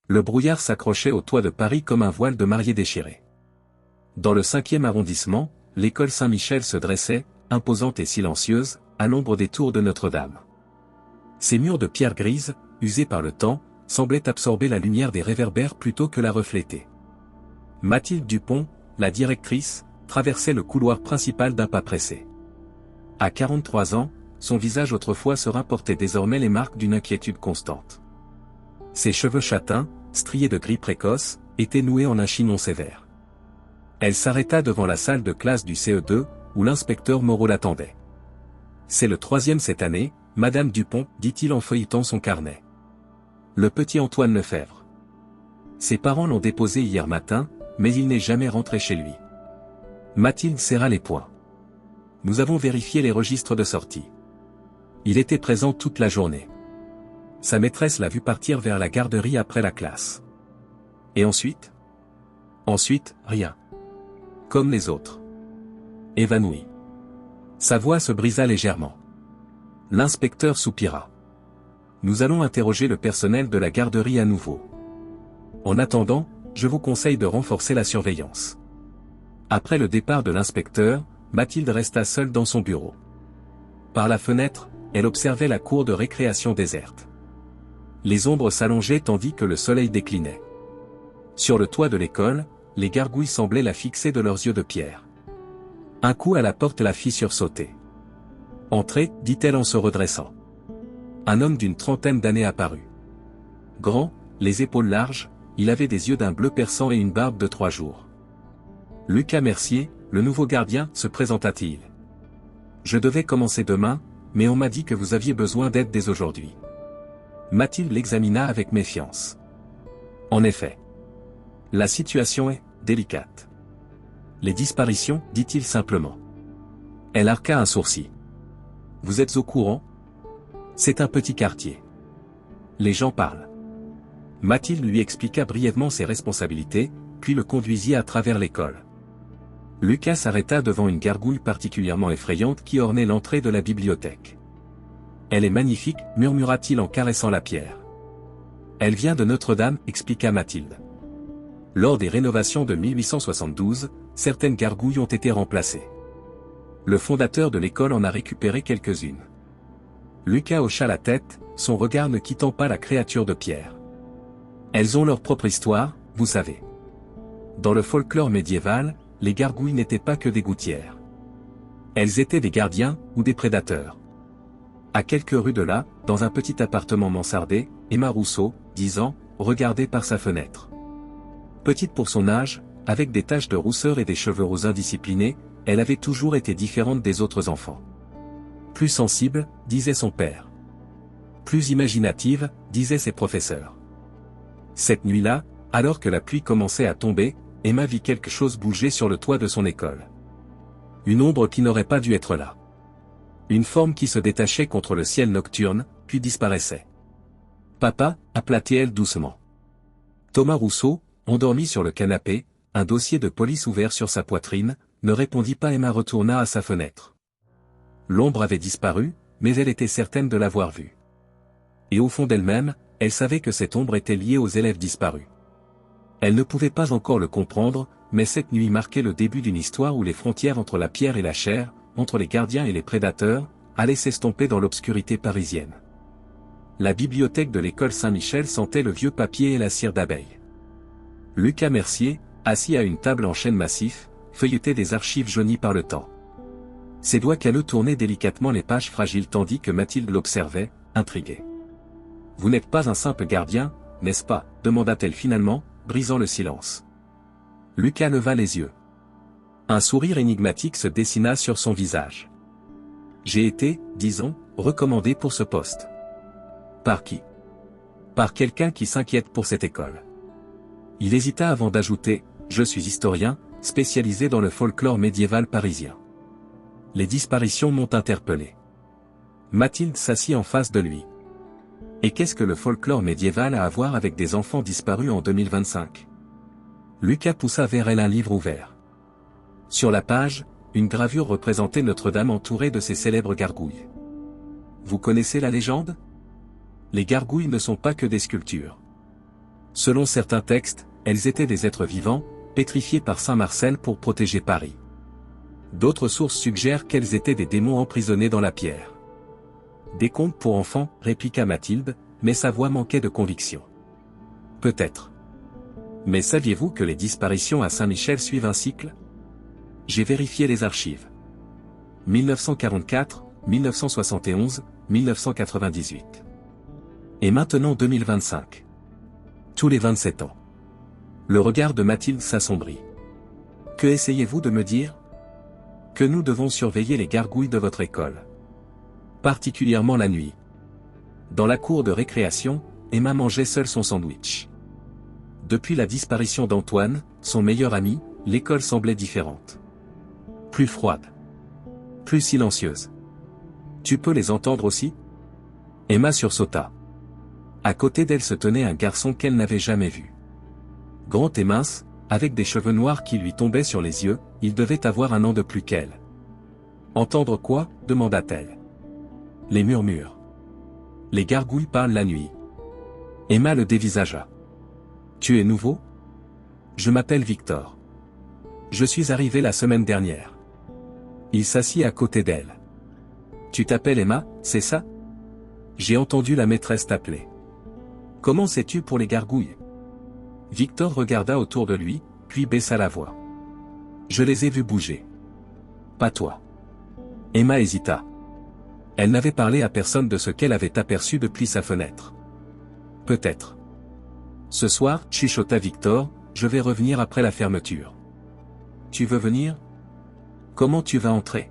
Le brouillard s'accrochait au toit de Paris comme un voile de mariée déchiré. Dans le 5e arrondissement, l'école Saint-Michel se dressait, imposante et silencieuse, à l'ombre des tours de Notre-Dame. Ses murs de pierre grise, usés par le temps, semblaient absorber la lumière des réverbères plutôt que la refléter. Mathilde Dupont, la directrice, traversait le couloir principal d'un pas pressé. À 43 ans, son visage autrefois serein portait désormais les marques d'une inquiétude constante. Ses cheveux châtains, striés de gris précoce, étaient noués en un chignon sévère. Elle s'arrêta devant la salle de classe du CE2, où l'inspecteur Moreau l'attendait. « C'est le 3e cette année, Madame Dupont, dit-il en feuilletant son carnet. Le petit Antoine Lefebvre. Ses parents l'ont déposé hier matin, mais il n'est jamais rentré chez lui. » Mathilde serra les poings. « Nous avons vérifié les registres de sortie. Il était présent toute la journée. Sa maîtresse l'a vu partir vers la garderie après la classe. Et ensuite ? Ensuite, rien. Comme les autres. Évanoui. » Sa voix se brisa légèrement. L'inspecteur soupira. « Nous allons interroger le personnel de la garderie à nouveau. En attendant, je vous conseille de renforcer la surveillance. » Après le départ de l'inspecteur, Mathilde resta seule dans son bureau. Par la fenêtre, elle observait la cour de récréation déserte. Les ombres s'allongeaient tandis que le soleil déclinait. Sur le toit de l'école, les gargouilles semblaient la fixer de leurs yeux de pierre. Un coup à la porte la fit sursauter. « Entrez, dit-elle en se redressant. Un homme d'une trentaine d'années apparut. Grand, les épaules larges, il avait des yeux d'un bleu perçant et une barbe de 3 jours. « Lucas Mercier, le nouveau gardien, se présenta-t-il. Je devais commencer demain, mais on m'a dit que vous aviez besoin d'aide dès aujourd'hui. » Mathilde l'examina avec méfiance. En effet. La situation est délicate. Les disparitions, dit-il simplement. Elle arqua un sourcil. Vous êtes au courant? C'est un petit quartier. Les gens parlent. Mathilde lui expliqua brièvement ses responsabilités, puis le conduisit à travers l'école. Lucas s'arrêta devant une gargouille particulièrement effrayante qui ornait l'entrée de la bibliothèque. Elle est magnifique, murmura-t-il en caressant la pierre. Elle vient de Notre-Dame, expliqua Mathilde. Lors des rénovations de 1872, certaines gargouilles ont été remplacées. Le fondateur de l'école en a récupéré quelques-unes. Lucas hocha la tête, son regard ne quittant pas la créature de pierre. Elles ont leur propre histoire, vous savez. Dans le folklore médiéval, les gargouilles n'étaient pas que des gouttières. Elles étaient des gardiens, ou des prédateurs. À quelques rues de là, dans un petit appartement mansardé, Emma Rousseau, 10 ans, regardait par sa fenêtre. Petite pour son âge, avec des taches de rousseur et des cheveux roses indisciplinés, elle avait toujours été différente des autres enfants. Plus sensible, disait son père. Plus imaginative, disaient ses professeurs. Cette nuit-là, alors que la pluie commençait à tomber, Emma vit quelque chose bouger sur le toit de son école. Une ombre qui n'aurait pas dû être là. Une forme qui se détachait contre le ciel nocturne, puis disparaissait. « Papa » appela-t-elle doucement. Thomas Rousseau, endormi sur le canapé, un dossier de police ouvert sur sa poitrine, ne répondit pas. Emma retourna à sa fenêtre. L'ombre avait disparu, mais elle était certaine de l'avoir vue. Et au fond d'elle-même, elle savait que cette ombre était liée aux élèves disparus. Elle ne pouvait pas encore le comprendre, mais cette nuit marquait le début d'une histoire où les frontières entre la pierre et la chair, entre les gardiens et les prédateurs, allaient s'estomper dans l'obscurité parisienne. La bibliothèque de l'école Saint-Michel sentait le vieux papier et la cire d'abeille. Lucas Mercier, assis à une table en chêne massif, feuilletait des archives jaunies par le temps. Ses doigts calleux tournaient délicatement les pages fragiles tandis que Mathilde l'observait, intriguée. « Vous n'êtes pas un simple gardien, n'est-ce pas » demanda-t-elle finalement, brisant le silence. Lucas leva les yeux. Un sourire énigmatique se dessina sur son visage. « J'ai été, disons, recommandé pour ce poste. » « Par qui ? » ?»« Par quelqu'un qui s'inquiète pour cette école. » Il hésita avant d'ajouter « Je suis historien, spécialisé dans le folklore médiéval parisien. » Les disparitions m'ont interpellé. Mathilde s'assit en face de lui. « Et qu'est-ce que le folklore médiéval a à voir avec des enfants disparus en 2025 ?» Lucas poussa vers elle un livre ouvert. Sur la page, une gravure représentait Notre-Dame entourée de ses célèbres gargouilles. « Vous connaissez la légende ? Les gargouilles ne sont pas que des sculptures. Selon certains textes, elles étaient des êtres vivants, pétrifiés par Saint Marcel pour protéger Paris. D'autres sources suggèrent qu'elles étaient des démons emprisonnés dans la pierre. Des contes pour enfants, répliqua Mathilde, mais sa voix manquait de conviction. Peut-être. Mais saviez-vous que les disparitions à Saint-Michel suivent un cycle? J'ai vérifié les archives. 1944, 1971, 1998. Et maintenant 2025. Tous les 27 ans. Le regard de Mathilde s'assombrit. Que essayez-vous de me dire? Que nous devons surveiller les gargouilles de votre école. Particulièrement la nuit. Dans la cour de récréation, Emma mangeait seule son sandwich. Depuis la disparition d'Antoine, son meilleur ami, l'école semblait différente. Plus froide. Plus silencieuse. Tu peux les entendre aussi? Emma sursauta. À côté d'elle se tenait un garçon qu'elle n'avait jamais vu. Grand et mince, avec des cheveux noirs qui lui tombaient sur les yeux, il devait avoir un an de plus qu'elle. Entendre quoi? Demanda-t-elle. Les murmures. Les gargouilles parlent la nuit. Emma le dévisagea. Tu es nouveau? Je m'appelle Victor. Je suis arrivé la semaine dernière. Il s'assit à côté d'elle. Tu t'appelles Emma, c'est ça? J'ai entendu la maîtresse t'appeler. Comment sais-tu pour les gargouilles? Victor regarda autour de lui, puis baissa la voix. Je les ai vus bouger. Pas toi. Emma hésita. Elle n'avait parlé à personne de ce qu'elle avait aperçu depuis sa fenêtre. Peut-être. Ce soir, chuchota Victor, je vais revenir après la fermeture. Tu veux venir? Comment tu vas entrer?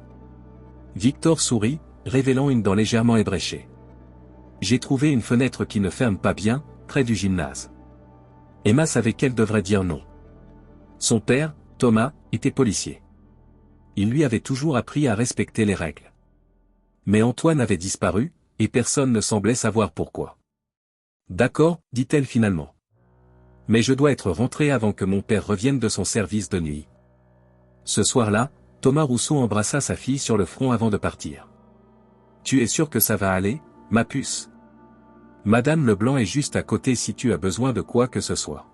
Victor sourit, révélant une dent légèrement ébréchée. J'ai trouvé une fenêtre qui ne ferme pas bien, près du gymnase. Emma savait qu'elle devrait dire non. Son père, Thomas, était policier. Il lui avait toujours appris à respecter les règles. Mais Antoine avait disparu, et personne ne semblait savoir pourquoi. D'accord, dit-elle finalement. Mais je dois être rentrée avant que mon père revienne de son service de nuit. Ce soir-là, Thomas Rousseau embrassa sa fille sur le front avant de partir. Tu es sûr que ça va aller, ma puce? Madame Leblanc est juste à côté si tu as besoin de quoi que ce soit.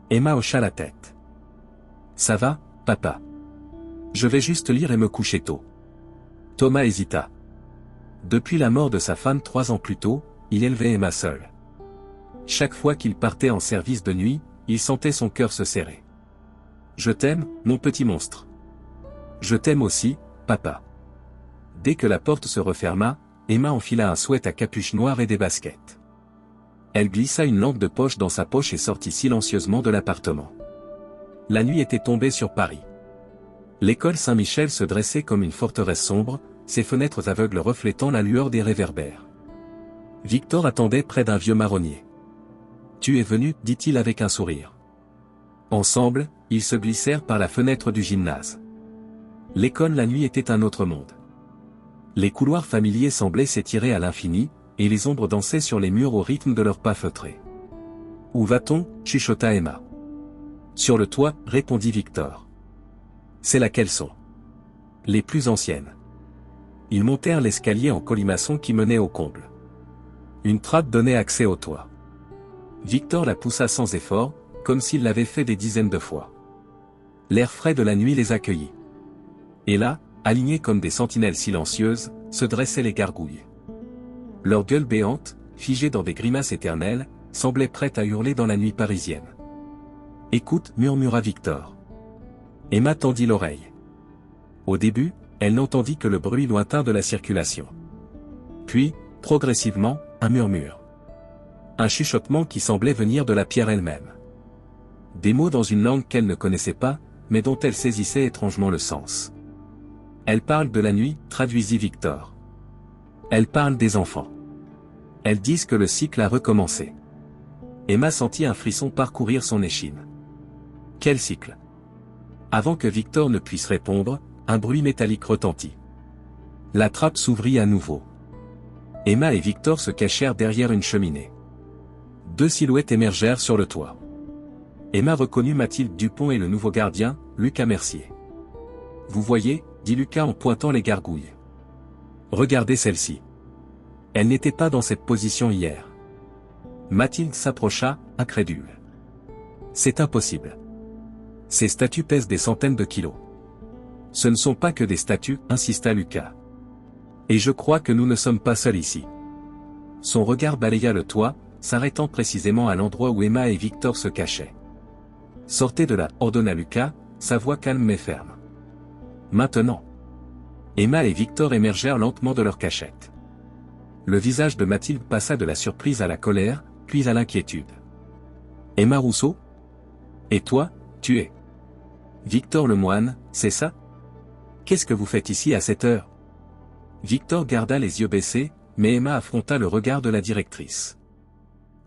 Emma hocha la tête. Ça va, papa. Je vais juste lire et me coucher tôt. Thomas hésita. Depuis la mort de sa femme 3 ans plus tôt, il élevait Emma seule. Chaque fois qu'il partait en service de nuit, il sentait son cœur se serrer. Je t'aime, mon petit monstre. Je t'aime aussi, papa. Dès que la porte se referma, Emma enfila un sweat à capuche noire et des baskets. Elle glissa une lampe de poche dans sa poche et sortit silencieusement de l'appartement. La nuit était tombée sur Paris. L'école Saint-Michel se dressait comme une forteresse sombre, ses fenêtres aveugles reflétant la lueur des réverbères. Victor attendait près d'un vieux marronnier. Tu es venu, dit-il avec un sourire. Ensemble, ils se glissèrent par la fenêtre du gymnase. L'école la nuit était un autre monde. Les couloirs familiers semblaient s'étirer à l'infini, et les ombres dansaient sur les murs au rythme de leurs pas feutrés. Où va-t-on? Chuchota Emma. Sur le toit, répondit Victor. C'est laquelle sont? Les plus anciennes. Ils montèrent l'escalier en colimaçon qui menait au comble. Une trappe donnait accès au toit. Victor la poussa sans effort, comme s'il l'avait fait des dizaines de fois. L'air frais de la nuit les accueillit. Et là, alignés comme des sentinelles silencieuses, se dressaient les gargouilles. Leurs gueules béantes, figées dans des grimaces éternelles, semblaient prêtes à hurler dans la nuit parisienne. Écoute, murmura Victor. Emma tendit l'oreille. Au début, elle n'entendit que le bruit lointain de la circulation. Puis, progressivement, un murmure. Un chuchotement qui semblait venir de la pierre elle-même. Des mots dans une langue qu'elle ne connaissait pas, mais dont elle saisissait étrangement le sens. Elle parle de la nuit, traduisit Victor. Elle parle des enfants. Elles disent que le cycle a recommencé. Emma sentit un frisson parcourir son échine. Quel cycle? Avant que Victor ne puisse répondre, un bruit métallique retentit. La trappe s'ouvrit à nouveau. Emma et Victor se cachèrent derrière une cheminée. 2 silhouettes émergèrent sur le toit. Emma reconnut Mathilde Dupont et le nouveau gardien, Lucas Mercier. Vous voyez, dit Lucas en pointant les gargouilles. Regardez celle-ci. Elle n'était pas dans cette position hier. Mathilde s'approcha, incrédule. C'est impossible. Ces statues pèsent des centaines de kilos. Ce ne sont pas que des statues, insista Lucas. Et je crois que nous ne sommes pas seuls ici. Son regard balaya le toit, s'arrêtant précisément à l'endroit où Emma et Victor se cachaient. Sortez de là, ordonna Lucas, sa voix calme mais ferme. Maintenant. Emma et Victor émergèrent lentement de leur cachette. Le visage de Mathilde passa de la surprise à la colère, puis à l'inquiétude. Emma Rousseau? Et toi, tu es Victor Lemoine, c'est ça? Qu'est-ce que vous faites ici à cette heure? Victor garda les yeux baissés, mais Emma affronta le regard de la directrice.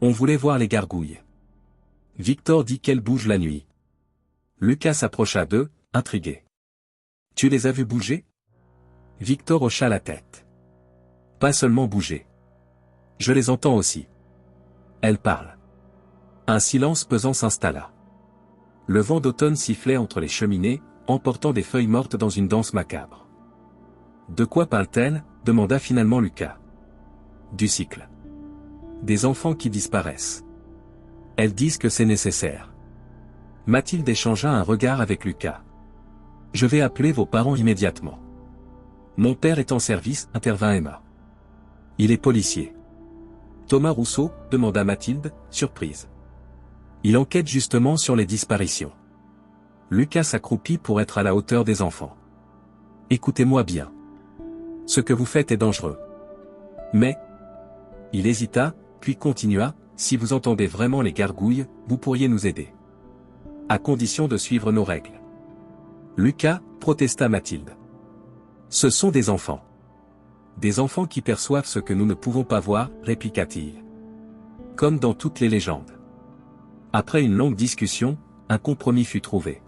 On voulait voir les gargouilles. Victor dit qu'elles bougent la nuit. Lucas s'approcha d'eux, intrigué. Tu les as vues bouger? Victor hocha la tête. Pas seulement bouger. Je les entends aussi. Elles parlent. Un silence pesant s'installa. Le vent d'automne sifflait entre les cheminées, emportant des feuilles mortes dans une danse macabre. De quoi parle-t-elle? Demanda finalement Lucas. Du cycle. Des enfants qui disparaissent. Elles disent que c'est nécessaire. Mathilde échangea un regard avec Lucas. Je vais appeler vos parents immédiatement. Mon père est en service, intervint Emma. Il est policier. Thomas Rousseau, demanda Mathilde, surprise. Il enquête justement sur les disparitions. Lucas s'accroupit pour être à la hauteur des enfants. Écoutez-moi bien. Ce que vous faites est dangereux. Mais... Il hésita, puis continua, si vous entendez vraiment les gargouilles, vous pourriez nous aider. À condition de suivre nos règles. Lucas, protesta Mathilde. Ce sont des enfants. Des enfants qui perçoivent ce que nous ne pouvons pas voir, répliqua-t-il. Comme dans toutes les légendes. Après une longue discussion, un compromis fut trouvé.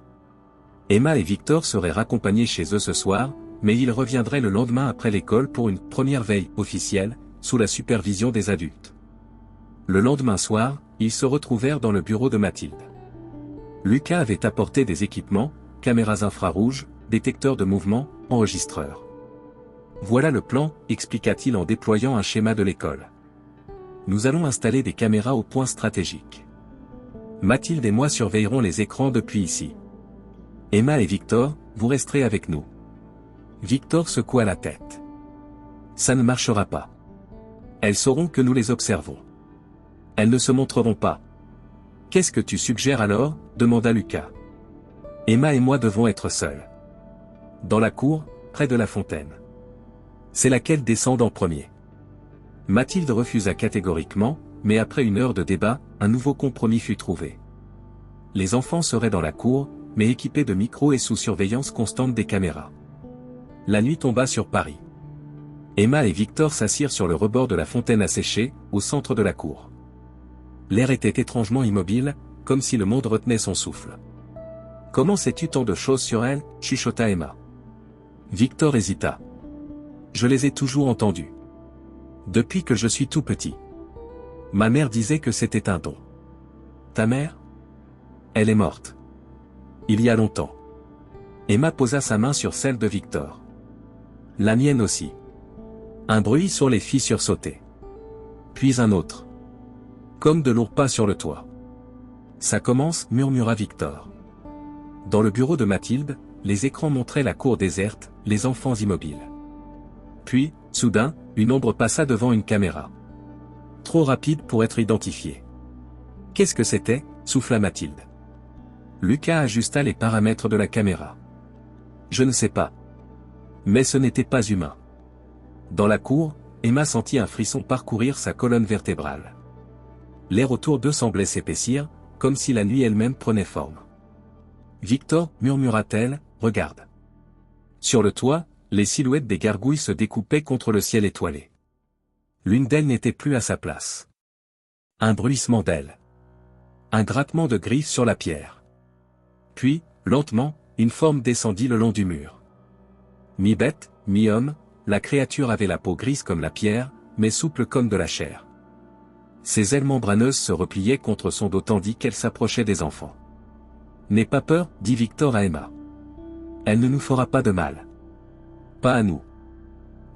Emma et Victor seraient raccompagnés chez eux ce soir, mais ils reviendraient le lendemain après l'école pour une première veille officielle, sous la supervision des adultes. Le lendemain soir, ils se retrouvèrent dans le bureau de Mathilde. Lucas avait apporté des équipements, caméras infrarouges, détecteurs de mouvement, enregistreurs. Voilà le plan, expliqua-t-il en déployant un schéma de l'école. Nous allons installer des caméras au point stratégique. Mathilde et moi surveillerons les écrans depuis ici. Emma et Victor, vous resterez avec nous. Victor secoua la tête. Ça ne marchera pas. Elles sauront que nous les observons. Elles ne se montreront pas. Qu'est-ce que tu suggères alors? Demanda Lucas. Emma et moi devons être seuls. Dans la cour, près de la fontaine. C'est laquelle descend en premier. Mathilde refusa catégoriquement, mais après une heure de débat, un nouveau compromis fut trouvé. Les enfants seraient dans la cour, mais équipés de micros et sous surveillance constante des caméras. La nuit tomba sur Paris. Emma et Victor s'assirent sur le rebord de la fontaine asséchée, au centre de la cour. L'air était étrangement immobile, comme si le monde retenait son souffle. Comment sais-tu tant de choses sur elle? Chuchota Emma. Victor hésita. Je les ai toujours entendus. Depuis que je suis tout petit. Ma mère disait que c'était un don. Ta mère? Elle est morte. Il y a longtemps. Emma posa sa main sur celle de Victor. La mienne aussi. Un bruit sur les filles sursautées. Puis un autre. Comme de lourds pas sur le toit. Ça commence, murmura Victor. Dans le bureau de Mathilde, les écrans montraient la cour déserte, les enfants immobiles. Puis, soudain, une ombre passa devant une caméra. Trop rapide pour être identifiée. Qu'est-ce que c'était? Souffla Mathilde. Lucas ajusta les paramètres de la caméra. Je ne sais pas. Mais ce n'était pas humain. Dans la cour, Emma sentit un frisson parcourir sa colonne vertébrale. L'air autour d'eux semblait s'épaissir, comme si la nuit elle-même prenait forme. Victor, murmura-t-elle, regarde. Sur le toit, les silhouettes des gargouilles se découpaient contre le ciel étoilé. L'une d'elles n'était plus à sa place. Un bruissement d'ailes. Un grattement de griffes sur la pierre. Puis, lentement, une forme descendit le long du mur. Mi-bête, mi-homme, la créature avait la peau grise comme la pierre, mais souple comme de la chair. Ses ailes membraneuses se repliaient contre son dos tandis qu'elle s'approchait des enfants. « N'aie pas peur, dit Victor à Emma. Elle ne nous fera pas de mal. Pas à nous. »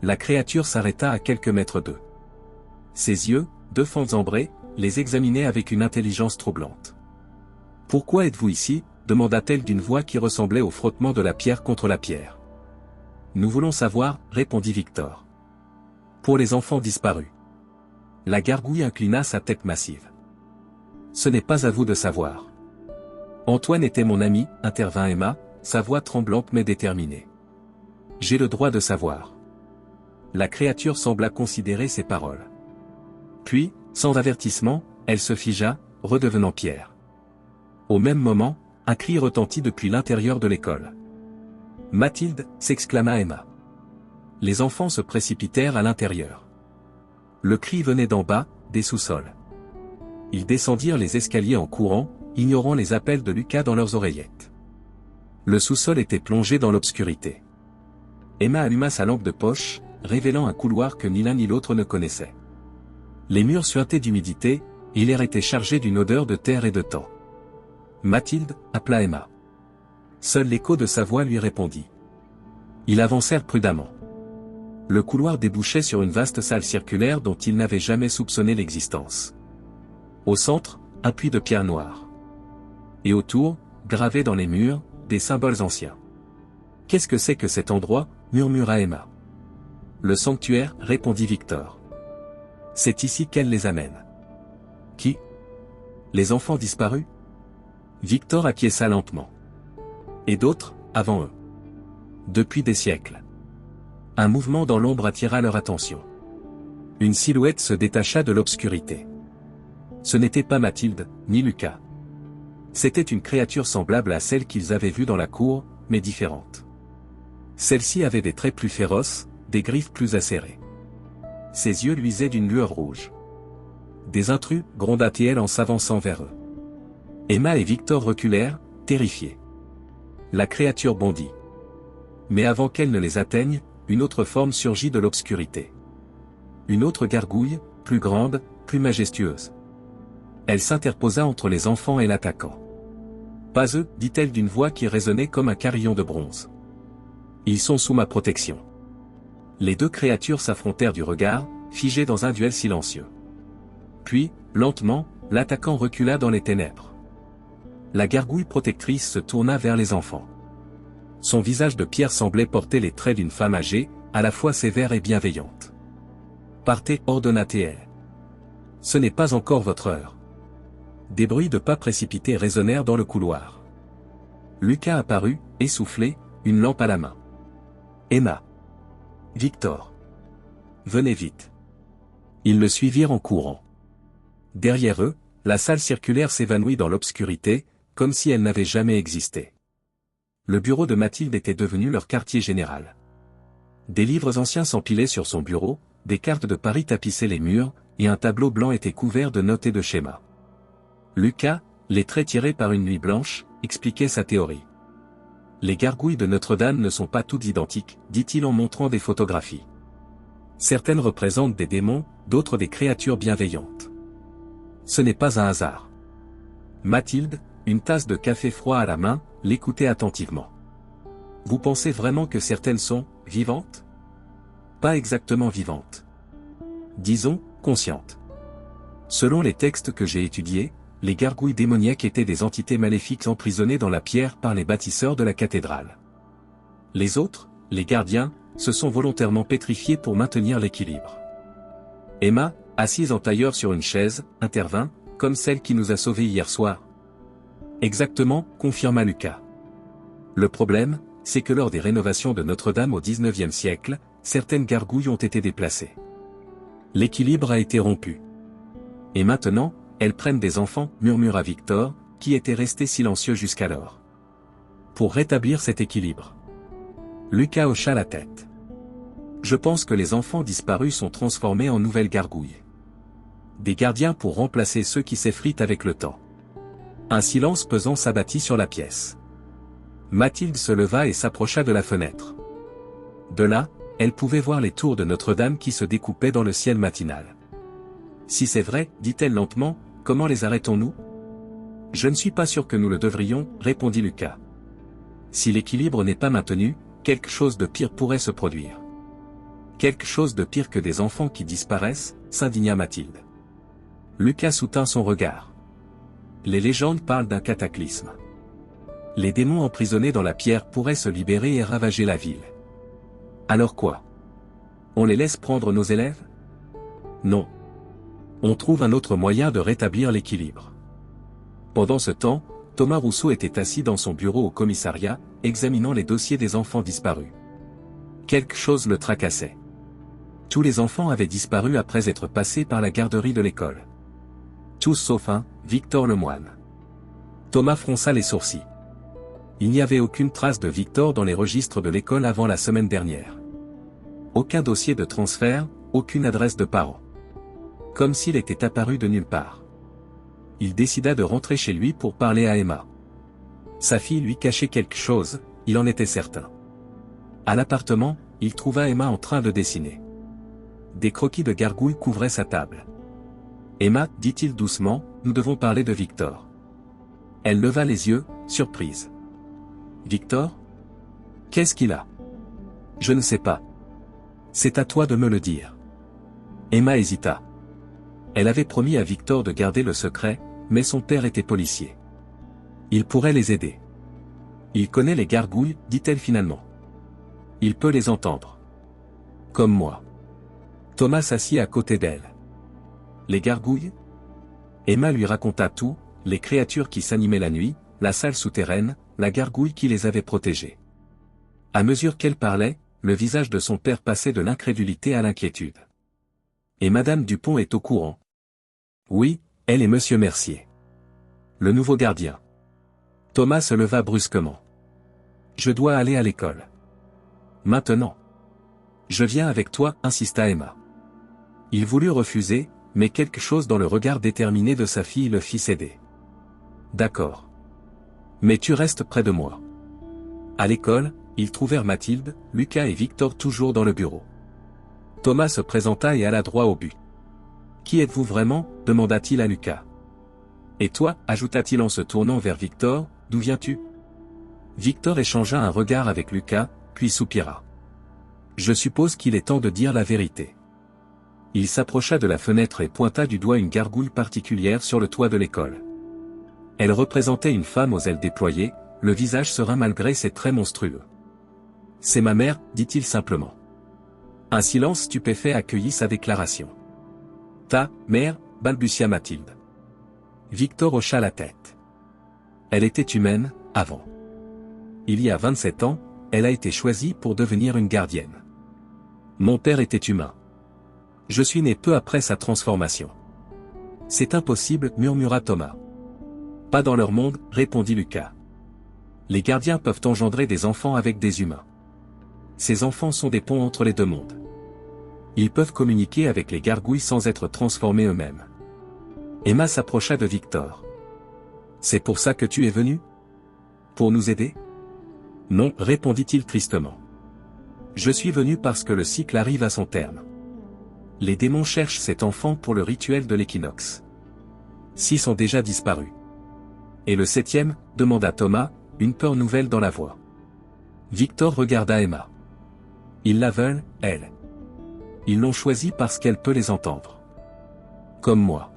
La créature s'arrêta à quelques mètres d'eux. Ses yeux, deux fentes ambrées, les examinait avec une intelligence troublante. « Pourquoi êtes-vous ici ?» demanda-t-elle d'une voix qui ressemblait au frottement de la pierre contre la pierre. « Nous voulons savoir, » répondit Victor. « Pour les enfants disparus. » La gargouille inclina sa tête massive. « Ce n'est pas à vous de savoir. » « Antoine était mon ami, » intervint Emma, sa voix tremblante mais déterminée. « J'ai le droit de savoir. » La créature sembla considérer ces paroles. Puis, sans avertissement, elle se figea, redevenant pierre. Au même moment, un cri retentit depuis l'intérieur de l'école. « Mathilde !» s'exclama Emma. Les enfants se précipitèrent à l'intérieur. Le cri venait d'en bas, des sous-sols. Ils descendirent les escaliers en courant, ignorant les appels de Lucas dans leurs oreillettes. Le sous-sol était plongé dans l'obscurité. Emma alluma sa lampe de poche, révélant un couloir que ni l'un ni l'autre ne connaissait. Les murs suintaient d'humidité, et l'air était chargé d'une odeur de terre et de temps. « Mathilde !» appela Emma. Seul l'écho de sa voix lui répondit. Ils avancèrent prudemment. Le couloir débouchait sur une vaste salle circulaire dont ils n'avaient jamais soupçonné l'existence. Au centre, un puits de pierre noire. Et autour, gravés dans les murs, des symboles anciens. « Qu'est-ce que c'est que cet endroit ?» murmura Emma. « Le sanctuaire » répondit Victor. « C'est ici qu'elle les amène. »« Qui ? Les enfants disparus ?» Victor acquiesça lentement. « Et d'autres, avant eux. Depuis des siècles. » Un mouvement dans l'ombre attira leur attention. Une silhouette se détacha de l'obscurité. Ce n'était pas Mathilde, ni Lucas. C'était une créature semblable à celle qu'ils avaient vue dans la cour, mais différente. Celle-ci avait des traits plus féroces, des griffes plus acérées. Ses yeux luisaient d'une lueur rouge. « Des intrus » gronda-t-elle en s'avançant vers eux. Emma et Victor reculèrent, terrifiés. La créature bondit. Mais avant qu'elle ne les atteigne, une autre forme surgit de l'obscurité. Une autre gargouille, plus grande, plus majestueuse. Elle s'interposa entre les enfants et l'attaquant. « Pas eux » dit-elle d'une voix qui résonnait comme un carillon de bronze. « Ils sont sous ma protection. » Les deux créatures s'affrontèrent du regard, figées dans un duel silencieux. Puis, lentement, l'attaquant recula dans les ténèbres. La gargouille protectrice se tourna vers les enfants. Son visage de pierre semblait porter les traits d'une femme âgée, à la fois sévère et bienveillante. « Partez » ordonna-t-elle. « Ce n'est pas encore votre heure. » Des bruits de pas précipités résonnèrent dans le couloir. Lucas apparut, essoufflé, une lampe à la main. Emma. Victor. Venez vite. Ils le suivirent en courant. Derrière eux, la salle circulaire s'évanouit dans l'obscurité, comme si elle n'avait jamais existé. Le bureau de Mathilde était devenu leur quartier général. Des livres anciens s'empilaient sur son bureau, des cartes de Paris tapissaient les murs, et un tableau blanc était couvert de notes et de schémas. Lucas, les traits tirés par une nuit blanche, expliquait sa théorie. Les gargouilles de Notre-Dame ne sont pas toutes identiques, dit-il en montrant des photographies. Certaines représentent des démons, d'autres des créatures bienveillantes. Ce n'est pas un hasard. Mathilde, une tasse de café froid à la main, l'écoutait attentivement. Vous pensez vraiment que certaines sont vivantes ? Pas exactement vivantes. Disons, conscientes. Selon les textes que j'ai étudiés, les gargouilles démoniaques étaient des entités maléfiques emprisonnées dans la pierre par les bâtisseurs de la cathédrale. Les autres, les gardiens, se sont volontairement pétrifiés pour maintenir l'équilibre. Emma, assise en tailleur sur une chaise, intervint, comme celle qui nous a sauvés hier soir. Exactement, confirma Lucas. Le problème, c'est que lors des rénovations de Notre-Dame au XIXe siècle, certaines gargouilles ont été déplacées. L'équilibre a été rompu. Et maintenant, elles prennent des enfants, murmura Victor, qui était resté silencieux jusqu'alors. Pour rétablir cet équilibre. Lucas hocha la tête. Je pense que les enfants disparus sont transformés en nouvelles gargouilles. Des gardiens pour remplacer ceux qui s'effritent avec le temps. Un silence pesant s'abattit sur la pièce. Mathilde se leva et s'approcha de la fenêtre. De là, elle pouvait voir les tours de Notre-Dame qui se découpaient dans le ciel matinal. Si c'est vrai, dit-elle lentement, comment les arrêtons-nous ? Je ne suis pas sûr que nous le devrions, répondit Lucas. Si l'équilibre n'est pas maintenu, quelque chose de pire pourrait se produire. Quelque chose de pire que des enfants qui disparaissent, s'indigna Mathilde. Lucas soutint son regard. Les légendes parlent d'un cataclysme. Les démons emprisonnés dans la pierre pourraient se libérer et ravager la ville. Alors quoi? On les laisse prendre nos élèves? Non. On trouve un autre moyen de rétablir l'équilibre. Pendant ce temps, Thomas Rousseau était assis dans son bureau au commissariat, examinant les dossiers des enfants disparus. Quelque chose le tracassait. Tous les enfants avaient disparu après être passés par la garderie de l'école. Tous sauf un, Victor Lemoine. Thomas fronça les sourcils. Il n'y avait aucune trace de Victor dans les registres de l'école avant la semaine dernière. Aucun dossier de transfert, aucune adresse de parents. Comme s'il était apparu de nulle part. Il décida de rentrer chez lui pour parler à Emma. Sa fille lui cachait quelque chose, il en était certain. À l'appartement, il trouva Emma en train de dessiner. Des croquis de gargouilles couvraient sa table. Emma, dit-il doucement, nous devons parler de Victor. Elle leva les yeux, surprise. Victor? Qu'est-ce qu'il a? Je ne sais pas. C'est à toi de me le dire. Emma hésita. Elle avait promis à Victor de garder le secret, mais son père était policier. Il pourrait les aider. Il connaît les gargouilles, dit-elle finalement. Il peut les entendre. Comme moi. Thomas s'assit à côté d'elle. Les gargouilles? Emma lui raconta tout, les créatures qui s'animaient la nuit, la salle souterraine, la gargouille qui les avait protégées. À mesure qu'elle parlait, le visage de son père passait de l'incrédulité à l'inquiétude. Et Madame Dupont est au courant. Oui, elle et Monsieur Mercier. Le nouveau gardien. Thomas se leva brusquement. Je dois aller à l'école. Maintenant. Je viens avec toi, insista Emma. Il voulut refuser, mais quelque chose dans le regard déterminé de sa fille le fit céder. D'accord. Mais tu restes près de moi. À l'école, ils trouvèrent Mathilde, Lucas et Victor toujours dans le bureau. Thomas se présenta et alla droit au but. Qui êtes-vous vraiment? Demanda-t-il à Lucas. Et toi, ajouta-t-il en se tournant vers Victor, d'où viens-tu? Victor échangea un regard avec Lucas, puis soupira. Je suppose qu'il est temps de dire la vérité. Il s'approcha de la fenêtre et pointa du doigt une gargouille particulière sur le toit de l'école. Elle représentait une femme aux ailes déployées, le visage serein malgré ses traits monstrueux. C'est ma mère, dit-il simplement. Un silence stupéfait accueillit sa déclaration. Ta mère, balbutia Mathilde. Victor hocha la tête. Elle était humaine, avant. Il y a 27 ans, elle a été choisie pour devenir une gardienne. Mon père était humain. Je suis né peu après sa transformation. C'est impossible, murmura Thomas. Pas dans leur monde, répondit Lucas. Les gardiens peuvent engendrer des enfants avec des humains. Ces enfants sont des ponts entre les deux mondes. Ils peuvent communiquer avec les gargouilles sans être transformés eux-mêmes. Emma s'approcha de Victor. C'est pour ça que tu es venu? Pour nous aider? Non, répondit-il tristement. Je suis venu parce que le cycle arrive à son terme. Les démons cherchent cet enfant pour le rituel de l'équinoxe. 6 ont déjà disparu. Et le 7e, demanda Thomas, une peur nouvelle dans la voix. Victor regarda Emma. Ils la veulent, elle. Ils l'ont choisie parce qu'elle peut les entendre. Comme moi.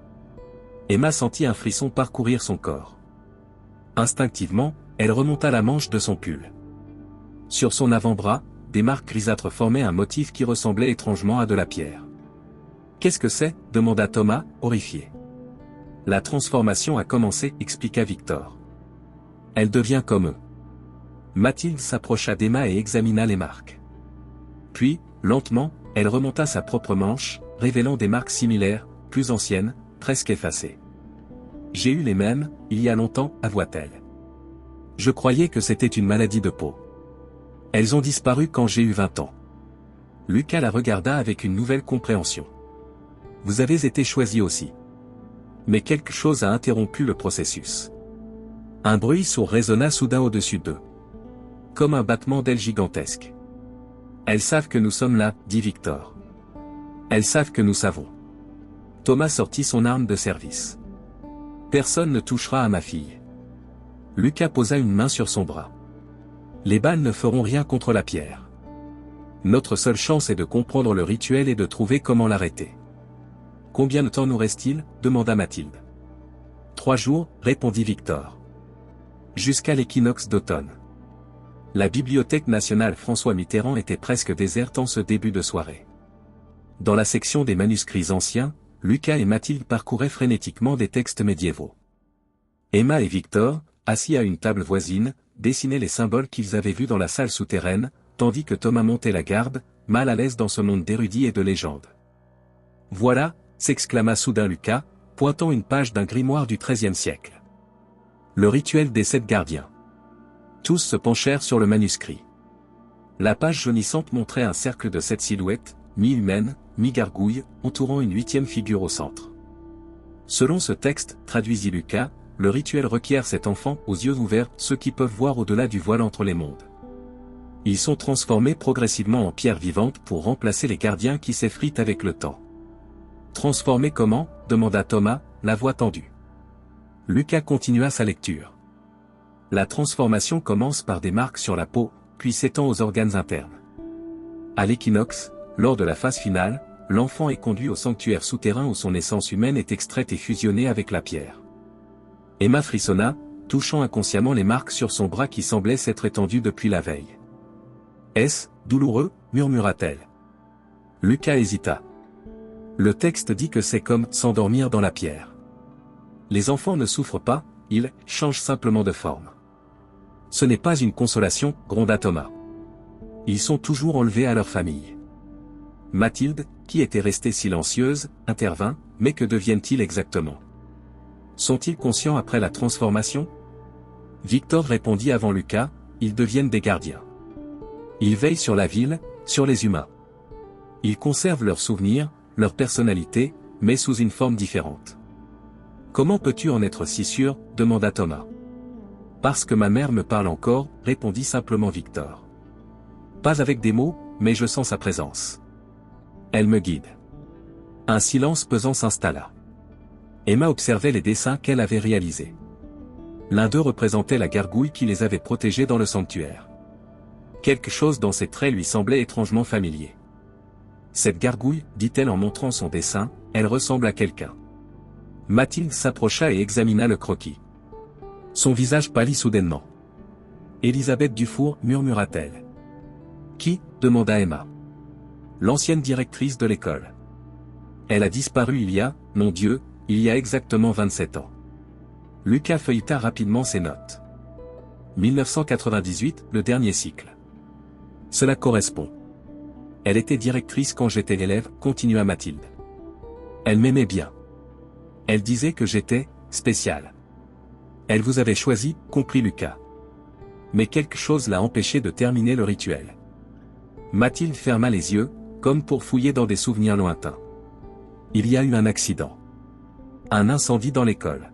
Emma sentit un frisson parcourir son corps. Instinctivement, elle remonta la manche de son pull. Sur son avant-bras, des marques grisâtres formaient un motif qui ressemblait étrangement à de la pierre. Qu'est-ce que c'est? Demanda Thomas, horrifié. La transformation a commencé, expliqua Victor. Elle devient comme eux. Mathilde s'approcha d'Emma et examina les marques. Puis, lentement, elle remonta sa propre manche, révélant des marques similaires, plus anciennes, presque effacées. J'ai eu les mêmes, il y a longtemps, avoua-t-elle. Je croyais que c'était une maladie de peau. Elles ont disparu quand j'ai eu 20 ans. Lucas la regarda avec une nouvelle compréhension. Vous avez été choisi aussi. Mais quelque chose a interrompu le processus. Un bruit sourd résonna soudain au-dessus d'eux. Comme un battement d'ailes gigantesque. Elles savent que nous sommes là, dit Victor. Elles savent que nous savons. Thomas sortit son arme de service. Personne ne touchera à ma fille. Lucas posa une main sur son bras. Les balles ne feront rien contre la pierre. Notre seule chance est de comprendre le rituel et de trouver comment l'arrêter. Combien de temps nous reste-t-il? Demanda Mathilde. 3 jours, répondit Victor. Jusqu'à l'équinoxe d'automne. La Bibliothèque nationale François Mitterrand était presque déserte en ce début de soirée. Dans la section des manuscrits anciens, Lucas et Mathilde parcouraient frénétiquement des textes médiévaux. Emma et Victor, assis à une table voisine, dessinaient les symboles qu'ils avaient vus dans la salle souterraine, tandis que Thomas montait la garde, mal à l'aise dans ce monde d'érudits et de légendes. Voilà, s'exclama soudain Lucas, pointant une page d'un grimoire du XIIIe siècle. Le rituel des 7 gardiens. Tous se penchèrent sur le manuscrit. La page jaunissante montrait un cercle de 7 silhouettes, mi-humaines, mi-gargouilles, entourant une 8e figure au centre. Selon ce texte, traduisit Lucas, le rituel requiert cet enfant aux yeux ouverts, ceux qui peuvent voir au-delà du voile entre les mondes. Ils sont transformés progressivement en pierres vivantes pour remplacer les gardiens qui s'effritent avec le temps. Transformés comment? Demanda Thomas, la voix tendue. Lucas continua sa lecture. La transformation commence par des marques sur la peau, puis s'étend aux organes internes. À l'équinoxe, lors de la phase finale, l'enfant est conduit au sanctuaire souterrain où son essence humaine est extraite et fusionnée avec la pierre. Emma frissonna, touchant inconsciemment les marques sur son bras qui semblaient s'être étendues depuis la veille. « Est-ce douloureux » murmura-t-elle. Lucas hésita. Le texte dit que c'est comme s'endormir dans la pierre. Les enfants ne souffrent pas, ils changent simplement de forme. Ce n'est pas une consolation, gronda Thomas. Ils sont toujours enlevés à leur famille. Mathilde, qui était restée silencieuse, intervint, mais que deviennent-ils exactement? Sont-ils conscients après la transformation? Victor répondit avant Lucas, ils deviennent des gardiens. Ils veillent sur la ville, sur les humains. Ils conservent leurs souvenirs, leur personnalité, mais sous une forme différente. Comment peux-tu en être si sûr? Demanda Thomas. Parce que ma mère me parle encore, répondit simplement Victor. Pas avec des mots, mais je sens sa présence. Elle me guide. Un silence pesant s'installa. Emma observait les dessins qu'elle avait réalisés. L'un d'eux représentait la gargouille qui les avait protégés dans le sanctuaire. Quelque chose dans ses traits lui semblait étrangement familier. Cette gargouille, dit-elle en montrant son dessin, elle ressemble à quelqu'un. Mathilde s'approcha et examina le croquis. Son visage pâlit soudainement. Elisabeth Dufour, murmura-t-elle. Qui? Demanda Emma. L'ancienne directrice de l'école. Elle a disparu mon Dieu, il y a exactement 27 ans. Lucas feuilleta rapidement ses notes. 1998, le dernier cycle. Cela correspond. Elle était directrice quand j'étais élève, continua Mathilde. Elle m'aimait bien. Elle disait que j'étais spécial. Elle vous avait choisi, comprit Lucas. Mais quelque chose l'a empêché de terminer le rituel. Mathilde ferma les yeux, comme pour fouiller dans des souvenirs lointains. Il y a eu un accident. Un incendie dans l'école.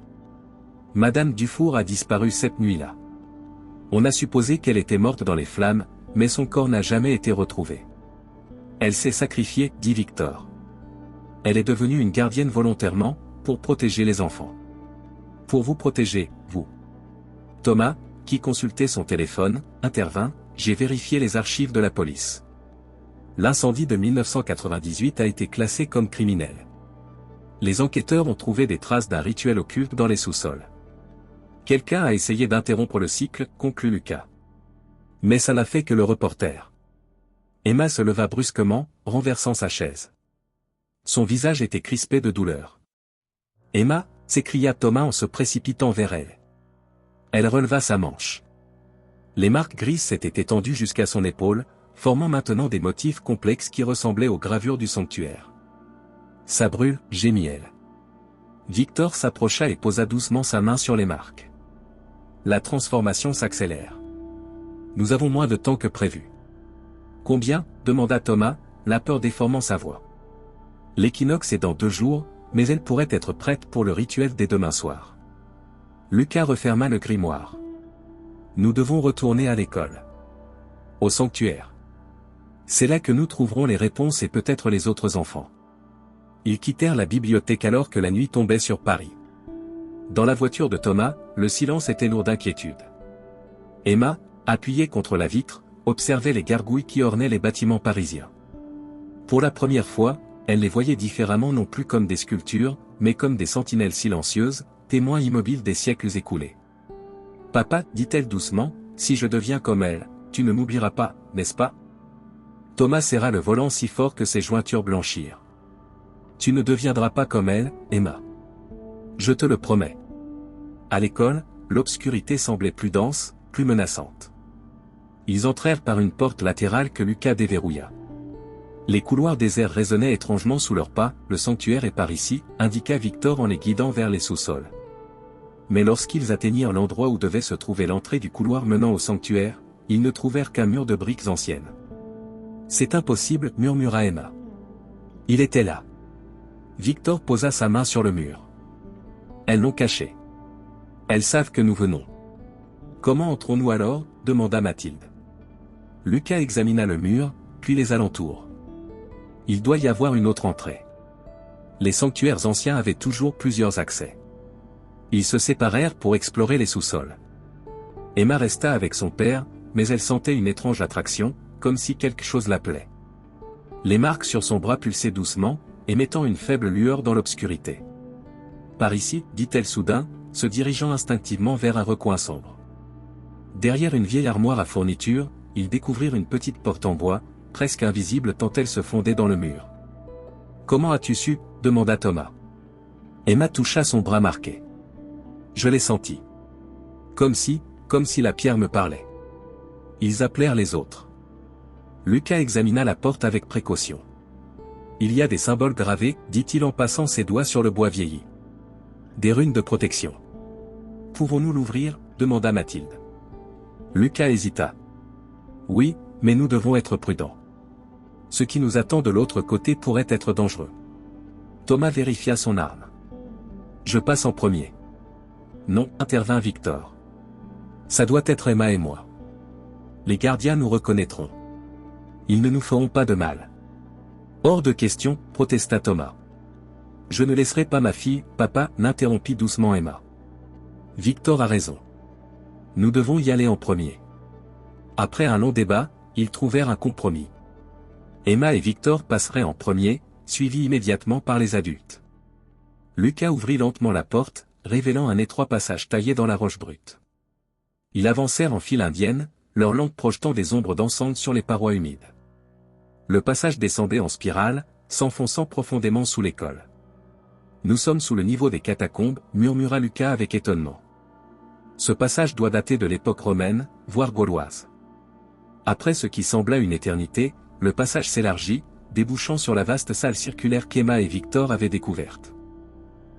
Madame Dufour a disparu cette nuit-là. On a supposé qu'elle était morte dans les flammes, mais son corps n'a jamais été retrouvé. Elle s'est sacrifiée, dit Victor. Elle est devenue une gardienne volontairement, pour protéger les enfants. Pour vous protéger, vous. Thomas, qui consultait son téléphone, intervint, j'ai vérifié les archives de la police. L'incendie de 1998 a été classé comme criminel. Les enquêteurs ont trouvé des traces d'un rituel occulte dans les sous-sols. Quelqu'un a essayé d'interrompre le cycle, conclut Lucas. Mais ça n'a fait que le reporter. Emma se leva brusquement, renversant sa chaise. Son visage était crispé de douleur. Emma, s'écria Thomas en se précipitant vers elle. Elle releva sa manche. Les marques grises s'étaient étendues jusqu'à son épaule, formant maintenant des motifs complexes qui ressemblaient aux gravures du sanctuaire. Ça brûle, gémit-elle. Victor s'approcha et posa doucement sa main sur les marques. La transformation s'accélère. Nous avons moins de temps que prévu. Combien? Demanda Thomas, la peur déformant sa voix. L'équinoxe est dans 2 jours, mais elle pourrait être prête pour le rituel dès demain soir. Lucas referma le grimoire. Nous devons retourner à l'école. Au sanctuaire. C'est là que nous trouverons les réponses et peut-être les autres enfants. Ils quittèrent la bibliothèque alors que la nuit tombait sur Paris. Dans la voiture de Thomas, le silence était lourd d'inquiétude. Emma, appuyée contre la vitre, observait les gargouilles qui ornaient les bâtiments parisiens. Pour la première fois, elle les voyait différemment non plus comme des sculptures, mais comme des sentinelles silencieuses, témoins immobiles des siècles écoulés. « Papa, dit-elle doucement, si je deviens comme elle, tu ne m'oublieras pas, n'est-ce pas ?» Thomas serra le volant si fort que ses jointures blanchirent. « Tu ne deviendras pas comme elle, Emma. Je te le promets. » À l'école, l'obscurité semblait plus dense, plus menaçante. Ils entrèrent par une porte latérale que Lucas déverrouilla. Les couloirs déserts résonnaient étrangement sous leurs pas, le sanctuaire est par ici, indiqua Victor en les guidant vers les sous-sols. Mais lorsqu'ils atteignirent l'endroit où devait se trouver l'entrée du couloir menant au sanctuaire, ils ne trouvèrent qu'un mur de briques anciennes. « C'est impossible, murmura Emma. Il était là. » Victor posa sa main sur le mur. « Elles l'ont caché. Elles savent que nous venons. »« Comment entrons-nous alors ?» demanda Mathilde. Lucas examina le mur, puis les alentours. Il doit y avoir une autre entrée. Les sanctuaires anciens avaient toujours plusieurs accès. Ils se séparèrent pour explorer les sous-sols. Emma resta avec son père, mais elle sentait une étrange attraction, comme si quelque chose l'appelait. Les marques sur son bras pulsaient doucement, émettant une faible lueur dans l'obscurité. « Par ici, dit-elle soudain, se dirigeant instinctivement vers un recoin sombre. Derrière une vieille armoire à fournitures, ils découvrirent une petite porte en bois, presque invisible tant elle se fondait dans le mur. « Comment as-tu su ?» demanda Thomas. Emma toucha son bras marqué. « Je l'ai senti. Comme si la pierre me parlait. » Ils appelèrent les autres. Lucas examina la porte avec précaution. « Il y a des symboles gravés, dit-il en passant ses doigts sur le bois vieilli. Des runes de protection. Pouvons-nous l'ouvrir ? demanda Mathilde. Lucas hésita. Oui, mais nous devons être prudents. Ce qui nous attend de l'autre côté pourrait être dangereux. Thomas vérifia son arme. Je passe en premier. Non, intervint Victor. Ça doit être Emma et moi. Les gardiens nous reconnaîtront. Ils ne nous feront pas de mal. Hors de question, protesta Thomas. Je ne laisserai pas ma fille, papa, n'interrompit doucement Emma. Victor a raison. Nous devons y aller en premier. Après un long débat, ils trouvèrent un compromis. Emma et Victor passeraient en premier, suivis immédiatement par les adultes. Lucas ouvrit lentement la porte, révélant un étroit passage taillé dans la roche brute. Ils avancèrent en file indienne, leurs lampes projetant des ombres dansantes sur les parois humides. Le passage descendait en spirale, s'enfonçant profondément sous l'école. « Nous sommes sous le niveau des catacombes » murmura Lucas avec étonnement. Ce passage doit dater de l'époque romaine, voire gauloise. Après ce qui sembla une éternité, le passage s'élargit, débouchant sur la vaste salle circulaire qu'Emma et Victor avaient découverte.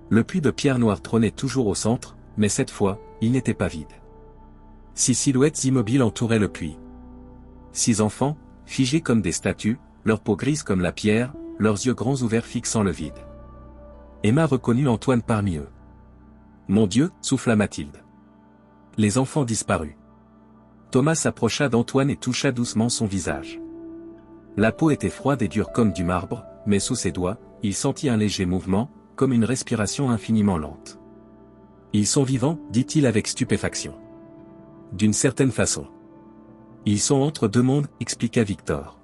Le puits de pierre noire trônait toujours au centre, mais cette fois, il n'était pas vide. 6 silhouettes immobiles entouraient le puits. 6 enfants, figés comme des statues, leur peau grise comme la pierre, leurs yeux grands ouverts fixant le vide. Emma reconnut Antoine parmi eux. « Mon Dieu !» souffla Mathilde. Les enfants disparus. Thomas s'approcha d'Antoine et toucha doucement son visage. La peau était froide et dure comme du marbre, mais sous ses doigts, il sentit un léger mouvement, comme une respiration infiniment lente. « Ils sont vivants » dit-il avec stupéfaction. « D'une certaine façon. Ils sont entre deux mondes » expliqua Victor.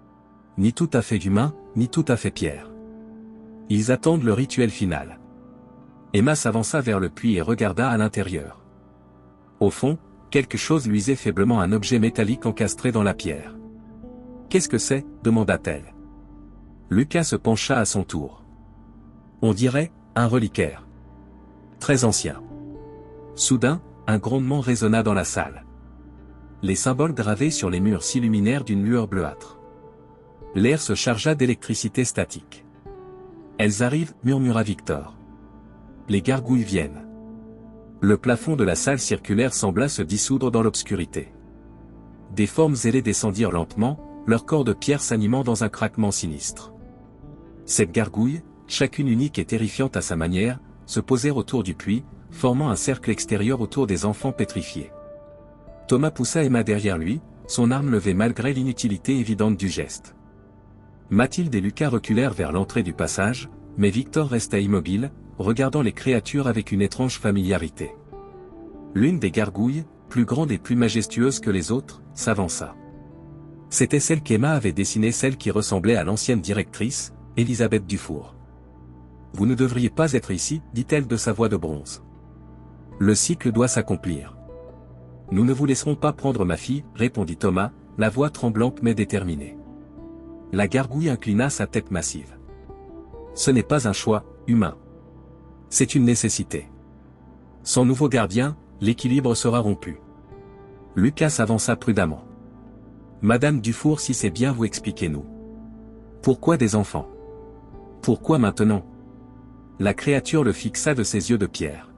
« Ni tout à fait humain, ni tout à fait pierre. Ils attendent le rituel final. » Emma s'avança vers le puits et regarda à l'intérieur. Au fond, quelque chose luisait faiblement, un objet métallique encastré dans la pierre. « Qu'est-ce que c'est » demanda-t-elle. Lucas se pencha à son tour. On dirait un reliquaire. Très ancien. Soudain, un grondement résonna dans la salle. Les symboles gravés sur les murs s'illuminèrent d'une lueur bleuâtre. L'air se chargea d'électricité statique. « Elles arrivent » murmura Victor. Les gargouilles viennent. Le plafond de la salle circulaire sembla se dissoudre dans l'obscurité. Des formes ailées descendirent lentement, leur corps de pierre s'animant dans un craquement sinistre. Cette gargouille, chacune unique et terrifiante à sa manière, se posèrent autour du puits, formant un cercle extérieur autour des enfants pétrifiés. Thomas poussa Emma derrière lui, son arme levée malgré l'inutilité évidente du geste. Mathilde et Lucas reculèrent vers l'entrée du passage, mais Victor resta immobile, regardant les créatures avec une étrange familiarité. L'une des gargouilles, plus grande et plus majestueuse que les autres, s'avança. C'était celle qu'Emma avait dessinée, celle qui ressemblait à l'ancienne directrice, Élisabeth Dufour. Vous ne devriez pas être ici, dit-elle de sa voix de bronze. Le cycle doit s'accomplir. Nous ne vous laisserons pas prendre ma fille, répondit Thomas, la voix tremblante mais déterminée. La gargouille inclina sa tête massive. Ce n'est pas un choix humain. C'est une nécessité. Sans nouveau gardien, l'équilibre sera rompu. Lucas avança prudemment. Madame Dufour, si c'est bien, vous expliquez-nous. Pourquoi des enfants? Pourquoi maintenant? La créature le fixa de ses yeux de pierre.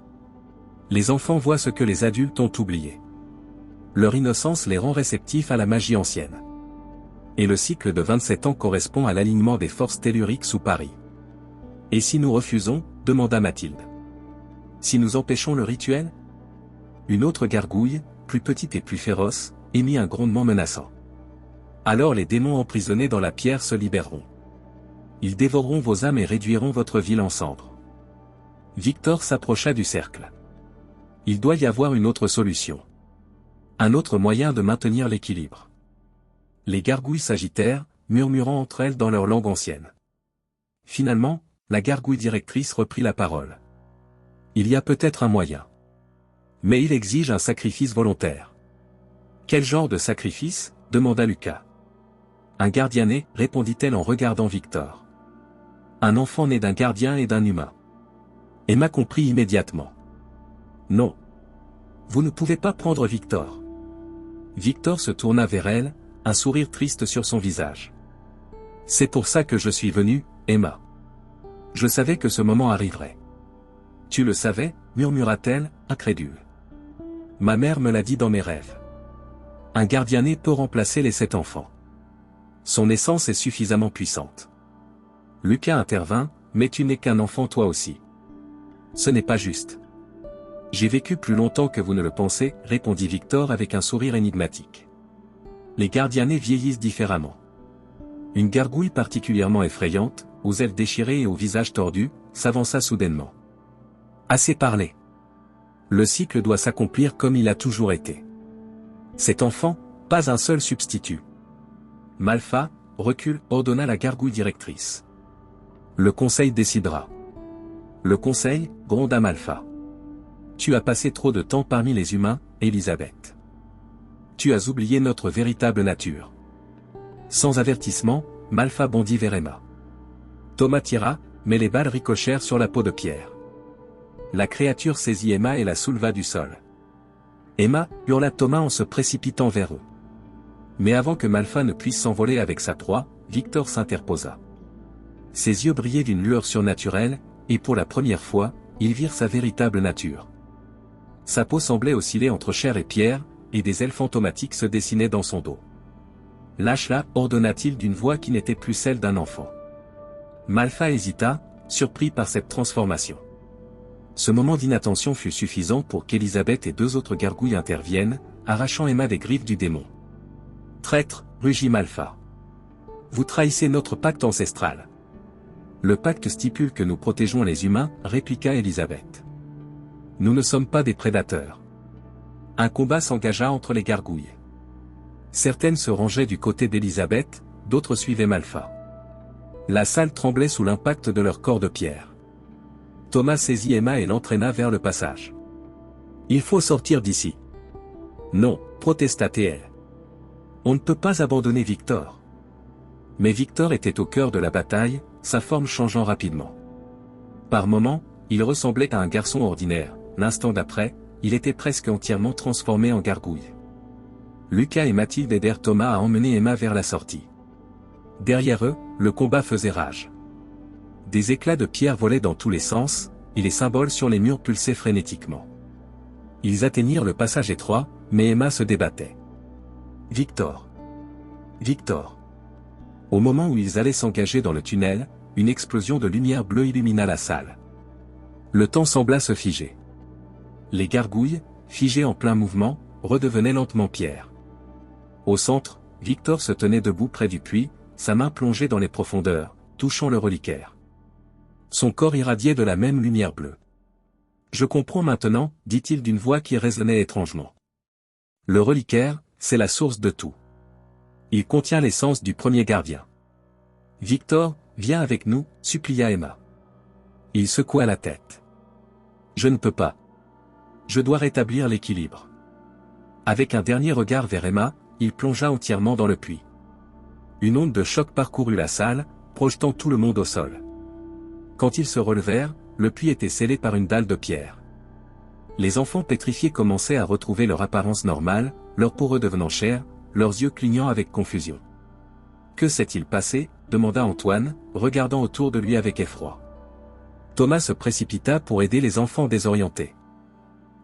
Les enfants voient ce que les adultes ont oublié. Leur innocence les rend réceptifs à la magie ancienne. Et le cycle de 27 ans correspond à l'alignement des forces telluriques sous Paris. Et si nous refusons, demanda Mathilde. Si nous empêchons le rituel? Une autre gargouille, plus petite et plus féroce, émit un grondement menaçant. Alors les démons emprisonnés dans la pierre se libéreront. Ils dévoreront vos âmes et réduiront votre ville en cendres. Victor s'approcha du cercle. Il doit y avoir une autre solution. Un autre moyen de maintenir l'équilibre. Les gargouilles s'agitèrent, murmurant entre elles dans leur langue ancienne. Finalement, la gargouille directrice reprit la parole. Il y a peut-être un moyen. Mais il exige un sacrifice volontaire. Quel genre de sacrifice? Demanda Lucas. Un gardien né, répondit-elle en regardant Victor. Un enfant né d'un gardien et d'un humain. Emma comprit immédiatement. Non. Vous ne pouvez pas prendre Victor. Victor se tourna vers elle, un sourire triste sur son visage. C'est pour ça que je suis venu, Emma. Je savais que ce moment arriverait. Tu le savais, murmura-t-elle, incrédule. Ma mère me l'a dit dans mes rêves. Un gardien né peut remplacer les 7 enfants. Son essence est suffisamment puissante. Lucas intervint, mais tu n'es qu'un enfant toi aussi. Ce n'est pas juste. J'ai vécu plus longtemps que vous ne le pensez, répondit Victor avec un sourire énigmatique. Les gardiens nés vieillissent différemment. Une gargouille particulièrement effrayante, aux ailes déchirées et au visage tordu, s'avança soudainement. Assez parlé. Le cycle doit s'accomplir comme il a toujours été. Cet enfant, pas un seul substitut. Malfa, recule, ordonna la gargouille directrice. Le conseil décidera. Le conseil, gronda Malfa. Tu as passé trop de temps parmi les humains, Élisabeth. Tu as oublié notre véritable nature. Sans avertissement, Malfa bondit vers Emma. Thomas tira, mais les balles ricochèrent sur la peau de pierre. La créature saisit Emma et la souleva du sol. Emma, hurla Thomas en se précipitant vers eux. Mais avant que Malfa ne puisse s'envoler avec sa proie, Victor s'interposa. Ses yeux brillaient d'une lueur surnaturelle, et pour la première fois, ils virent sa véritable nature. Sa peau semblait osciller entre chair et pierre, et des ailes fantomatiques se dessinaient dans son dos. Lâche-la, ordonna-t-il d'une voix qui n'était plus celle d'un enfant. Malfa hésita, surpris par cette transformation. Ce moment d'inattention fut suffisant pour qu'Élisabeth et 2 autres gargouilles interviennent, arrachant Emma des griffes du démon. Traître, rugit Malfa. Vous trahissez notre pacte ancestral. Le pacte stipule que nous protégeons les humains, répliqua Élisabeth. Nous ne sommes pas des prédateurs. Un combat s'engagea entre les gargouilles. Certaines se rangeaient du côté d'Élisabeth, d'autres suivaient Malfa. La salle tremblait sous l'impact de leurs corps de pierre. Thomas saisit Emma et l'entraîna vers le passage. Il faut sortir d'ici. Non, protesta-t-elle. On ne peut pas abandonner Victor. Mais Victor était au cœur de la bataille, sa forme changeant rapidement. Par moments, il ressemblait à un garçon ordinaire, l'instant d'après, il était presque entièrement transformé en gargouille. Lucas et Mathilde aidèrent Thomas à emmener Emma vers la sortie. Derrière eux, le combat faisait rage. Des éclats de pierre volaient dans tous les sens, et les symboles sur les murs pulsaient frénétiquement. Ils atteignirent le passage étroit, mais Emma se débattait. Victor. Victor. Au moment où ils allaient s'engager dans le tunnel, une explosion de lumière bleue illumina la salle. Le temps sembla se figer. Les gargouilles, figées en plein mouvement, redevenaient lentement pierre. Au centre, Victor se tenait debout près du puits, sa main plongée dans les profondeurs, touchant le reliquaire. Son corps irradiait de la même lumière bleue. Je comprends maintenant, dit-il d'une voix qui résonnait étrangement. Le reliquaire, c'est la source de tout. Il contient l'essence du premier gardien. Victor Viens avec nous, supplia Emma. Il secoua la tête. Je ne peux pas. Je dois rétablir l'équilibre. Avec un dernier regard vers Emma, il plongea entièrement dans le puits. Une onde de choc parcourut la salle, projetant tout le monde au sol. Quand ils se relevèrent, le puits était scellé par une dalle de pierre. Les enfants pétrifiés commençaient à retrouver leur apparence normale, leur peau redevenant chère, leurs yeux clignant avec confusion. Que s'est-il passé ? Demanda Antoine, regardant autour de lui avec effroi. Thomas se précipita pour aider les enfants désorientés.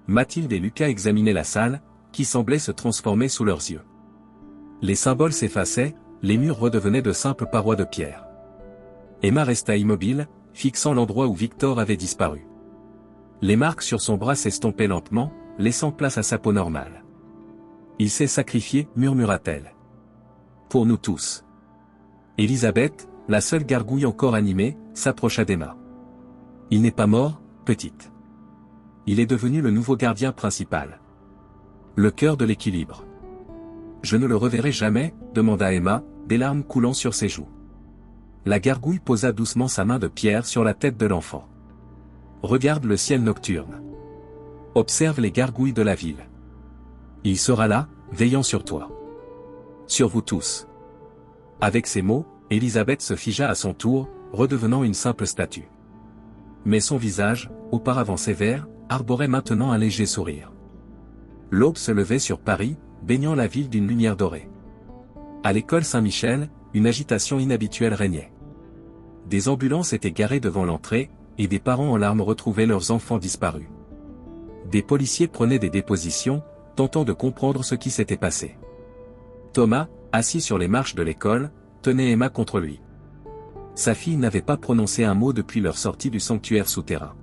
Mathilde et Lucas examinaient la salle, qui semblait se transformer sous leurs yeux. Les symboles s'effaçaient, les murs redevenaient de simples parois de pierre. Emma resta immobile, fixant l'endroit où Victor avait disparu. Les marques sur son bras s'estompaient lentement, laissant place à sa peau normale. « Il s'est sacrifié » murmura-t-elle. « Pour nous tous. » Elisabeth, la seule gargouille encore animée, s'approcha d'Emma. « Il n'est pas mort, petite. Il est devenu le nouveau gardien principal. Le cœur de l'équilibre. »« Je ne le reverrai jamais ?» demanda Emma, des larmes coulant sur ses joues. La gargouille posa doucement sa main de pierre sur la tête de l'enfant. Regarde le ciel nocturne. Observe les gargouilles de la ville. Il sera là, veillant sur toi. Sur vous tous. Avec ces mots, Elisabeth se figea à son tour, redevenant une simple statue. Mais son visage, auparavant sévère, arborait maintenant un léger sourire. L'aube se levait sur Paris, baignant la ville d'une lumière dorée. À l'école Saint-Michel, une agitation inhabituelle régnait. Des ambulances étaient garées devant l'entrée, et des parents en larmes retrouvaient leurs enfants disparus. Des policiers prenaient des dépositions, tentant de comprendre ce qui s'était passé. Thomas, assis sur les marches de l'école, tenait Emma contre lui. Sa fille n'avait pas prononcé un mot depuis leur sortie du sanctuaire souterrain.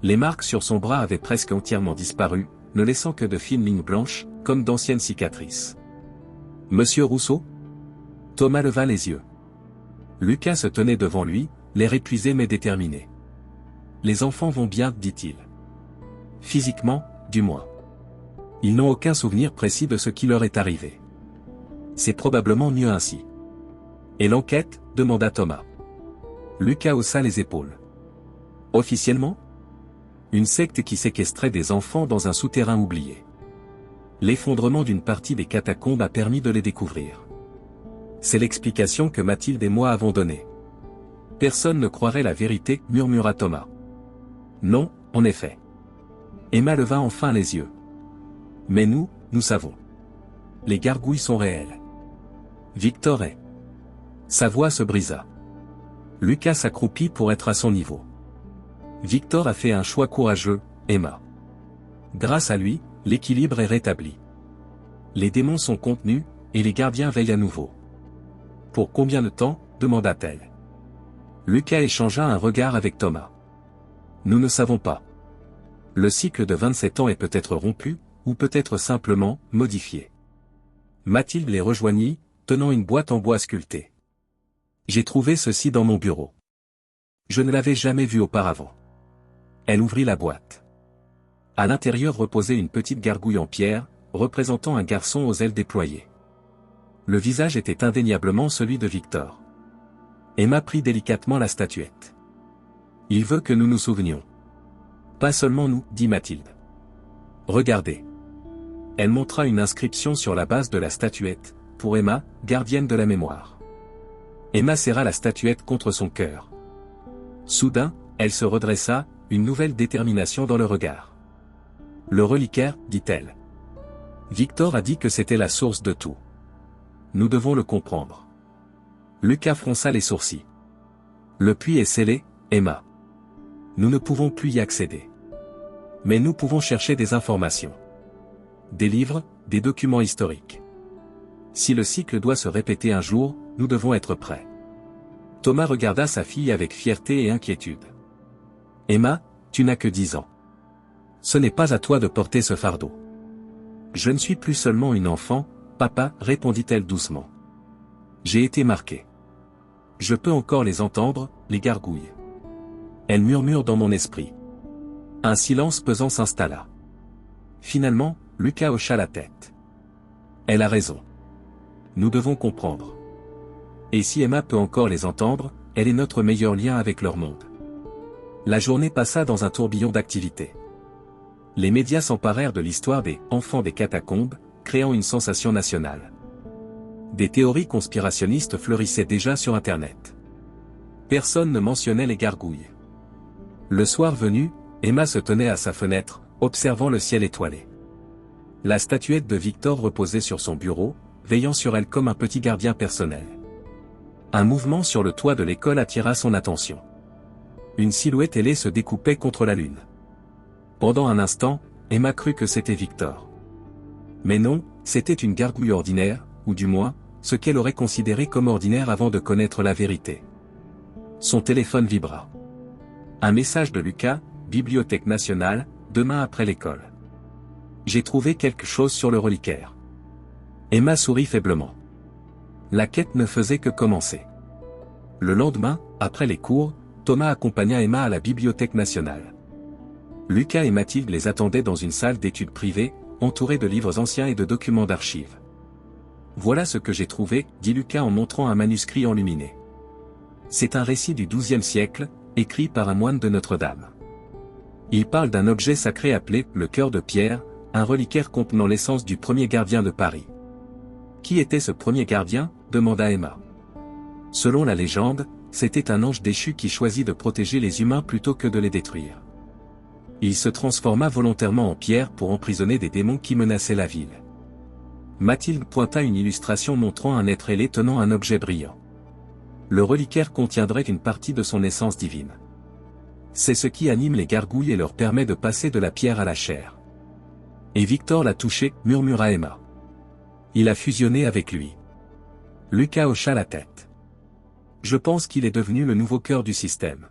Les marques sur son bras avaient presque entièrement disparu, ne laissant que de fines lignes blanches, comme d'anciennes cicatrices. « Monsieur Rousseau ?» Thomas leva les yeux. Lucas se tenait devant lui, l'air épuisé mais déterminé. « Les enfants vont bien, dit-il. Physiquement, du moins. Ils n'ont aucun souvenir précis de ce qui leur est arrivé. C'est probablement mieux ainsi. »« Et l'enquête ?» demanda Thomas. Lucas haussa les épaules. « Officiellement ? Une secte qui séquestrait des enfants dans un souterrain oublié. L'effondrement d'une partie des catacombes a permis de les découvrir. C'est l'explication que Mathilde et moi avons donnée. Personne ne croirait la vérité, murmura Thomas. Non, en effet. Emma leva enfin les yeux. Mais nous, nous savons. Les gargouilles sont réelles. Victor est. Sa voix se brisa. Lucas s'accroupit pour être à son niveau. Victor a fait un choix courageux, Emma. Grâce à lui, l'équilibre est rétabli. Les démons sont contenus, et les gardiens veillent à nouveau. Pour combien de temps ? demanda-t-elle. Lucas échangea un regard avec Thomas. Nous ne savons pas. Le cycle de 27 ans est peut-être rompu, ou peut-être simplement modifié. Mathilde les rejoignit, tenant une boîte en bois sculptée. J'ai trouvé ceci dans mon bureau. Je ne l'avais jamais vu auparavant. Elle ouvrit la boîte. À l'intérieur reposait une petite gargouille en pierre, représentant un garçon aux ailes déployées. Le visage était indéniablement celui de Victor. Emma prit délicatement la statuette. Il veut que nous nous souvenions. Pas seulement nous, dit Mathilde. Regardez. Elle montra une inscription sur la base de la statuette, pour Emma, gardienne de la mémoire. Emma serra la statuette contre son cœur. Soudain, elle se redressa, une nouvelle détermination dans le regard. Le reliquaire, dit-elle. Victor a dit que c'était la source de tout. Nous devons le comprendre. Lucas fronça les sourcils. Le puits est scellé, Emma. Nous ne pouvons plus y accéder. Mais nous pouvons chercher des informations. Des livres, des documents historiques. Si le cycle doit se répéter un jour, nous devons être prêts. Thomas regarda sa fille avec fierté et inquiétude. Emma, tu n'as que 10 ans. Ce n'est pas à toi de porter ce fardeau. Je ne suis plus seulement une enfant, papa, répondit-elle doucement. J'ai été marquée. Je peux encore les entendre, les gargouilles. Elles murmurent dans mon esprit. Un silence pesant s'installa. Finalement, Lucas hocha la tête. Elle a raison. Nous devons comprendre. Et si Emma peut encore les entendre, elle est notre meilleur lien avec leur monde. La journée passa dans un tourbillon d'activités. Les médias s'emparèrent de l'histoire des « enfants des catacombes », créant une sensation nationale. Des théories conspirationnistes fleurissaient déjà sur Internet. Personne ne mentionnait les gargouilles. Le soir venu, Emma se tenait à sa fenêtre, observant le ciel étoilé. La statuette de Victor reposait sur son bureau, veillant sur elle comme un petit gardien personnel. Un mouvement sur le toit de l'école attira son attention. Une silhouette ailée se découpait contre la lune. Pendant un instant, Emma crut que c'était Victor. Mais non, c'était une gargouille ordinaire, ou du moins, ce qu'elle aurait considéré comme ordinaire avant de connaître la vérité. Son téléphone vibra. Un message de Lucas, Bibliothèque nationale, demain après l'école. J'ai trouvé quelque chose sur le reliquaire. Emma sourit faiblement. La quête ne faisait que commencer. Le lendemain, après les cours, Thomas accompagna Emma à la Bibliothèque nationale. Lucas et Mathilde les attendaient dans une salle d'études privée, entourée de livres anciens et de documents d'archives. Voilà ce que j'ai trouvé, dit Lucas en montrant un manuscrit enluminé. C'est un récit du XIIe siècle, écrit par un moine de Notre-Dame. Il parle d'un objet sacré appelé le cœur de pierre, un reliquaire contenant l'essence du premier gardien de Paris. Qui était ce premier gardien ? Demanda Emma. Selon la légende, c'était un ange déchu qui choisit de protéger les humains plutôt que de les détruire. Il se transforma volontairement en pierre pour emprisonner des démons qui menaçaient la ville. Mathilde pointa une illustration montrant un être ailé tenant un objet brillant. Le reliquaire contiendrait une partie de son essence divine. C'est ce qui anime les gargouilles et leur permet de passer de la pierre à la chair. Et Victor l'a touché, murmura Emma. Il a fusionné avec lui. Lucas hocha la tête. Je pense qu'il est devenu le nouveau cœur du système.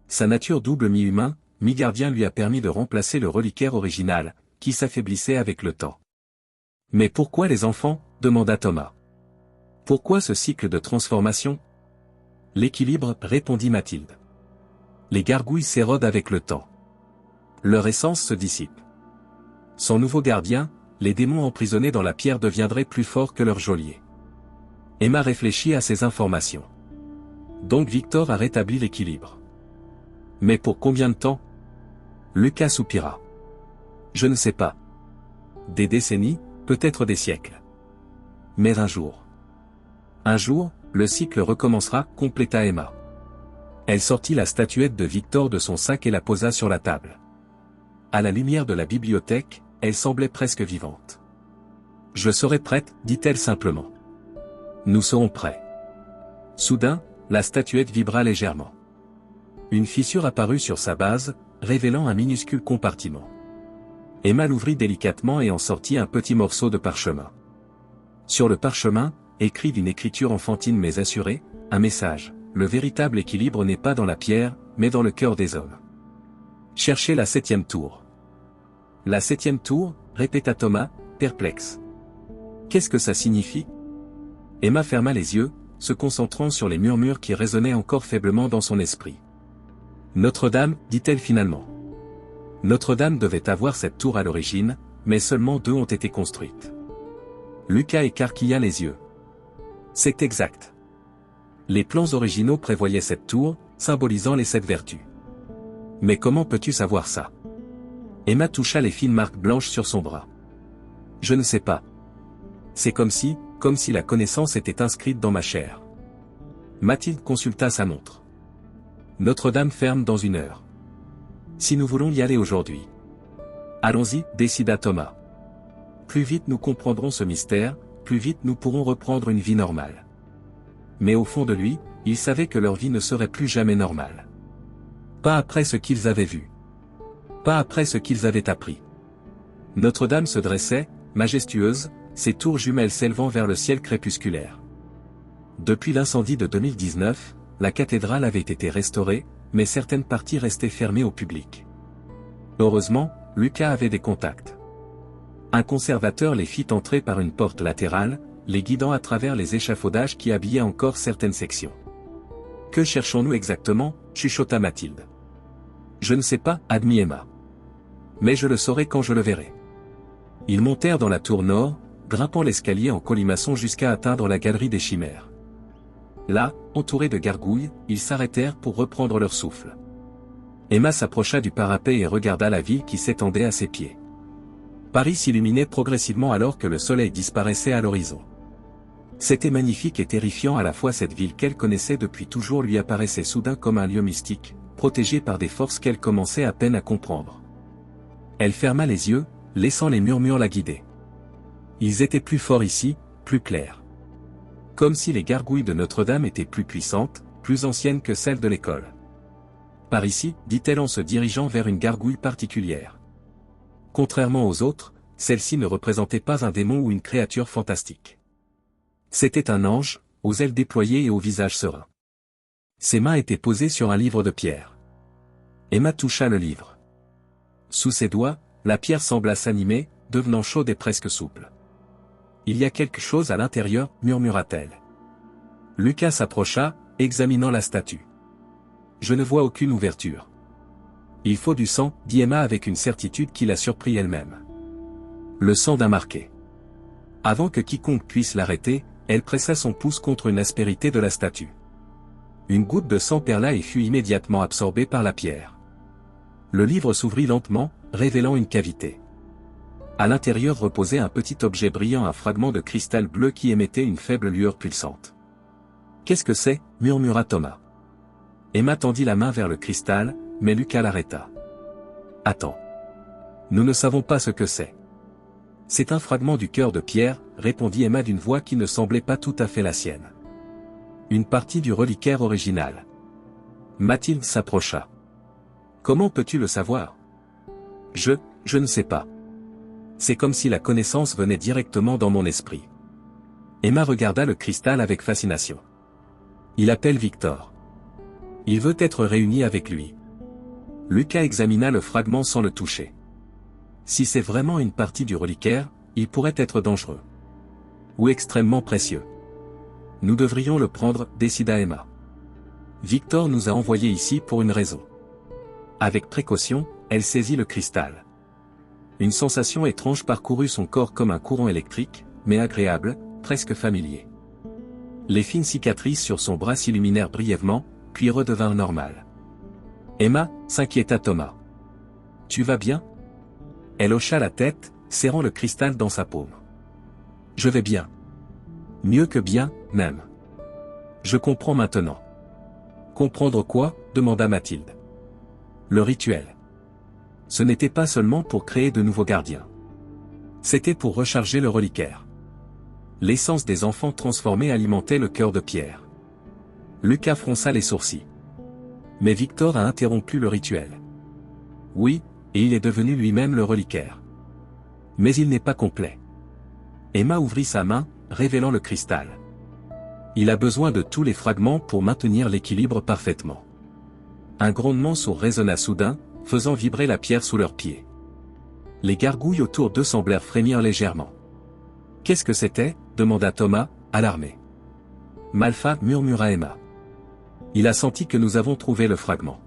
Sa nature double mi-humain, mi-gardien lui a permis de remplacer le reliquaire original, qui s'affaiblissait avec le temps. Mais pourquoi les enfants ? Demanda Thomas. Pourquoi ce cycle de transformation ? L'équilibre, répondit Mathilde. Les gargouilles s'érodent avec le temps. Leur essence se dissipe. Son nouveau gardien, les démons emprisonnés dans la pierre deviendraient plus forts que leur geôlier. Emma réfléchit à ces informations. Donc Victor a rétabli l'équilibre. Mais pour combien de temps ? Lucas soupira. Je ne sais pas. Des décennies, peut-être des siècles. Mais un jour, le cycle recommencera, compléta Emma. Elle sortit la statuette de Victor de son sac et la posa sur la table. À la lumière de la bibliothèque, elle semblait presque vivante. Je serai prête, dit-elle simplement. Nous serons prêts. Soudain, la statuette vibra légèrement. Une fissure apparut sur sa base, révélant un minuscule compartiment. Emma l'ouvrit délicatement et en sortit un petit morceau de parchemin. Sur le parchemin, écrit d'une écriture enfantine mais assurée, un message. Le véritable équilibre n'est pas dans la pierre, mais dans le cœur des hommes. Cherchez la 7e tour. La 7e tour, répéta Thomas, perplexe. Qu'est-ce que ça signifie ? Emma ferma les yeux, se concentrant sur les murmures qui résonnaient encore faiblement dans son esprit. Notre-Dame, dit-elle finalement. Notre-Dame devait avoir cette tour à l'origine, mais seulement 2 ont été construites. Lucas écarquilla les yeux. C'est exact. Les plans originaux prévoyaient cette tour, symbolisant les 7 vertus. Mais comment peux-tu savoir ça ? Emma toucha les fines marques blanches sur son bras. Je ne sais pas. C'est comme si la connaissance était inscrite dans ma chair. Mathilde consulta sa montre. Notre-Dame ferme dans 1 heure. Si nous voulons y aller aujourd'hui. Allons-y, décida Thomas. Plus vite nous comprendrons ce mystère, plus vite nous pourrons reprendre une vie normale. Mais au fond de lui, il savait que leur vie ne serait plus jamais normale. Pas après ce qu'ils avaient vu. Pas après ce qu'ils avaient appris. Notre-Dame se dressait, majestueuse, ses tours jumelles s'élevant vers le ciel crépusculaire. Depuis l'incendie de 2019, la cathédrale avait été restaurée, mais certaines parties restaient fermées au public. Heureusement, Lucas avait des contacts. Un conservateur les fit entrer par une porte latérale, les guidant à travers les échafaudages qui habillaient encore certaines sections. Que cherchons-nous exactement ? Chuchota Mathilde. Je ne sais pas, admit Emma. Mais je le saurai quand je le verrai. Ils montèrent dans la tour nord, grimpant l'escalier en colimaçon jusqu'à atteindre la galerie des chimères. Là, entourés de gargouilles, ils s'arrêtèrent pour reprendre leur souffle. Emma s'approcha du parapet et regarda la ville qui s'étendait à ses pieds. Paris s'illuminait progressivement alors que le soleil disparaissait à l'horizon. C'était magnifique et terrifiant à la fois. Cette ville qu'elle connaissait depuis toujours lui apparaissait soudain comme un lieu mystique, protégé par des forces qu'elle commençait à peine à comprendre. Elle ferma les yeux, laissant les murmures la guider. Ils étaient plus forts ici, plus clairs. Comme si les gargouilles de Notre-Dame étaient plus puissantes, plus anciennes que celles de l'école. Par ici, dit-elle en se dirigeant vers une gargouille particulière. Contrairement aux autres, celle-ci ne représentait pas un démon ou une créature fantastique. C'était un ange, aux ailes déployées et au visage serein. Ses mains étaient posées sur un livre de pierre. Emma toucha le livre. Sous ses doigts, la pierre sembla s'animer, devenant chaude et presque souple. « Il y a quelque chose à l'intérieur, murmura-t-elle. Lucas s'approcha, examinant la statue. « Je ne vois aucune ouverture. »« Il faut du sang, » dit Emma avec une certitude qui la surprit elle-même. Le sang d'un marqué. Avant que quiconque puisse l'arrêter, elle pressa son pouce contre une aspérité de la statue. Une goutte de sang perla et fut immédiatement absorbée par la pierre. Le livre s'ouvrit lentement, révélant une cavité. À l'intérieur reposait un petit objet brillant, un fragment de cristal bleu qui émettait une faible lueur pulsante. « Qu'est-ce que c'est » murmura Thomas. Emma tendit la main vers le cristal, mais Lucas l'arrêta. « Attends. Nous ne savons pas ce que c'est. »« C'est un fragment du cœur de pierre » répondit Emma d'une voix qui ne semblait pas tout à fait la sienne. « Une partie du reliquaire original. » Mathilde s'approcha. « Comment peux-tu le savoir ? » Je ne sais pas. C'est comme si la connaissance venait directement dans mon esprit. Emma regarda le cristal avec fascination. Il appelle Victor. Il veut être réuni avec lui. Lucas examina le fragment sans le toucher. Si c'est vraiment une partie du reliquaire, il pourrait être dangereux. Ou extrêmement précieux. Nous devrions le prendre, décida Emma. Victor nous a envoyés ici pour une raison. Avec précaution, elle saisit le cristal. Une sensation étrange parcourut son corps comme un courant électrique, mais agréable, presque familier. Les fines cicatrices sur son bras s'illuminèrent brièvement, puis redevinrent normales. Emma, s'inquiéta Thomas. « Tu vas bien ?» Elle hocha la tête, serrant le cristal dans sa paume. « Je vais bien. Mieux que bien, même. Je comprends maintenant. »« Comprendre quoi ?» demanda Mathilde. « Le rituel. Ce n'était pas seulement pour créer de nouveaux gardiens. C'était pour recharger le reliquaire. L'essence des enfants transformés alimentait le cœur de pierre. » Lucas fronça les sourcils. Mais Victor a interrompu le rituel. Oui, et il est devenu lui-même le reliquaire. Mais il n'est pas complet. Emma ouvrit sa main, révélant le cristal. Il a besoin de tous les fragments pour maintenir l'équilibre parfaitement. Un grondement sourd résonna soudain, faisant vibrer la pierre sous leurs pieds. Les gargouilles autour d'eux semblèrent frémir légèrement. « Qu'est-ce que c'était » demanda Thomas, alarmé. « Malfa » murmura Emma. Il a senti que nous avons trouvé le fragment.